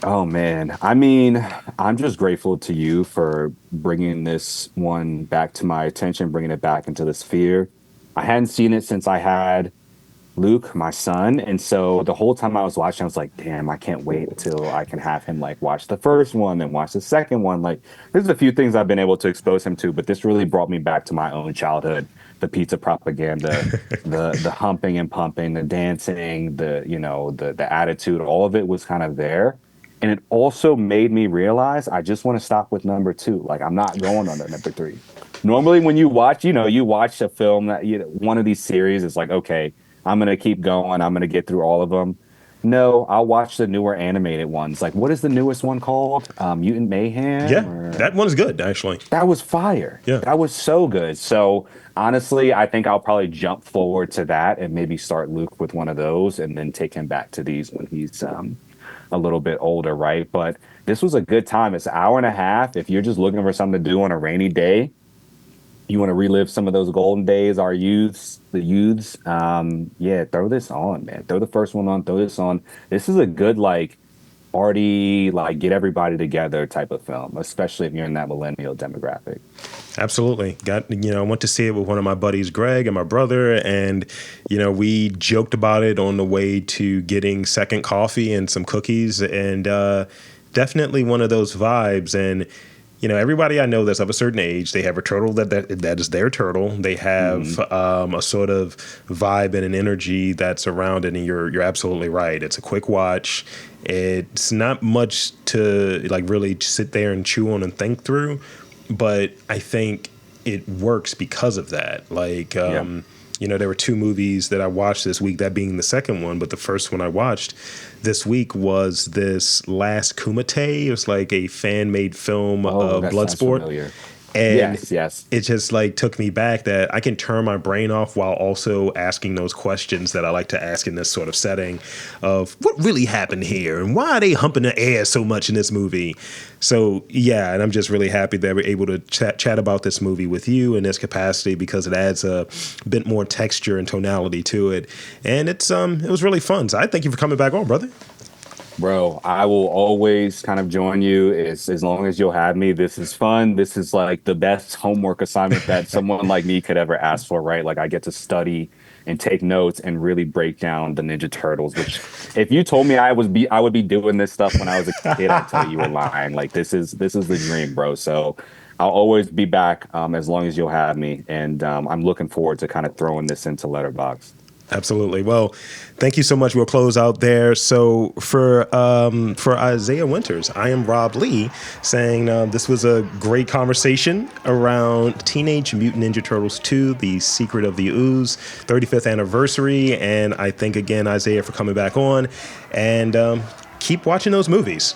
Speaker 8: Oh, man. I mean, I'm just grateful to you for bringing this one back to my attention, bringing it back into the sphere. I hadn't seen it since I had Luke, my son. And so the whole time I was watching, I was like, damn, I can't wait until I can have him like watch the first one and watch the second one. Like, there's a few things I've been able to expose him to, but this really brought me back to my own childhood. The pizza propaganda, the humping and pumping, the dancing, the attitude, all of it was kind of there. And it also made me realize I just want to stop with number 2. Like, I'm not going on to number 3. Normally when you watch, you watch a film that, one of these series is like, okay, I'm going to keep going. I'm going to get through all of them. No, I'll watch the newer animated ones. Like, what is the newest one called? Mutant Mayhem?
Speaker 7: Yeah, that one's good, actually.
Speaker 8: That was fire. Yeah. That was so good. So, honestly, I think I'll probably jump forward to that and maybe start Luke with one of those and then take him back to these when he's a little bit older, right? But this was a good time. It's an hour and a half. If you're just looking for something to do on a rainy day, you want to relive some of those golden days, the youths, throw this on, man. Throw the first one on, throw this on. This is a good, party, get everybody together type of film, especially if you're in that millennial demographic.
Speaker 7: Absolutely. I went to see it with one of my buddies, Greg, and my brother, and, we joked about it on the way to getting second coffee and some cookies, and definitely one of those vibes. And everybody I know that's of a certain age, they have a turtle that is their turtle. They have a sort of vibe and an energy that's around it, and you're absolutely right. It's a quick watch. It's not much to really sit there and chew on and think through, but I think it works because of that. There were 2 movies that I watched this week, that being the second one, but the first one I watched this week was this Last Kumite. It was like a fan-made film of Bloodsport. And yes. It just took me back that I can turn my brain off while also asking those questions that I like to ask in this sort of setting of what really happened here and why are they humping the air so much in this movie. So yeah, and I'm just really happy that we're able to chat about this movie with you in this capacity because it adds a bit more texture and tonality to it. And it was really fun. So I thank you for coming back on, brother.
Speaker 8: Bro, I will always kind of join you as long as you'll have me. This is fun. This is the best homework assignment that someone like me could ever ask for, right? I get to study and take notes and really break down the Ninja Turtles, which if you told me I would be doing this stuff when I was a kid, I'd tell you were lying. This is the dream, bro. So I'll always be back as long as you'll have me. And I'm looking forward to kind of throwing this into Letterboxd.
Speaker 7: Absolutely. Well, thank you so much. We'll close out there. So for Isaiah Winters, I am Rob Lee saying this was a great conversation around Teenage Mutant Ninja Turtles 2, The Secret of the Ooze, 35th anniversary. And I thank again, Isaiah, for coming back on, and keep watching those movies.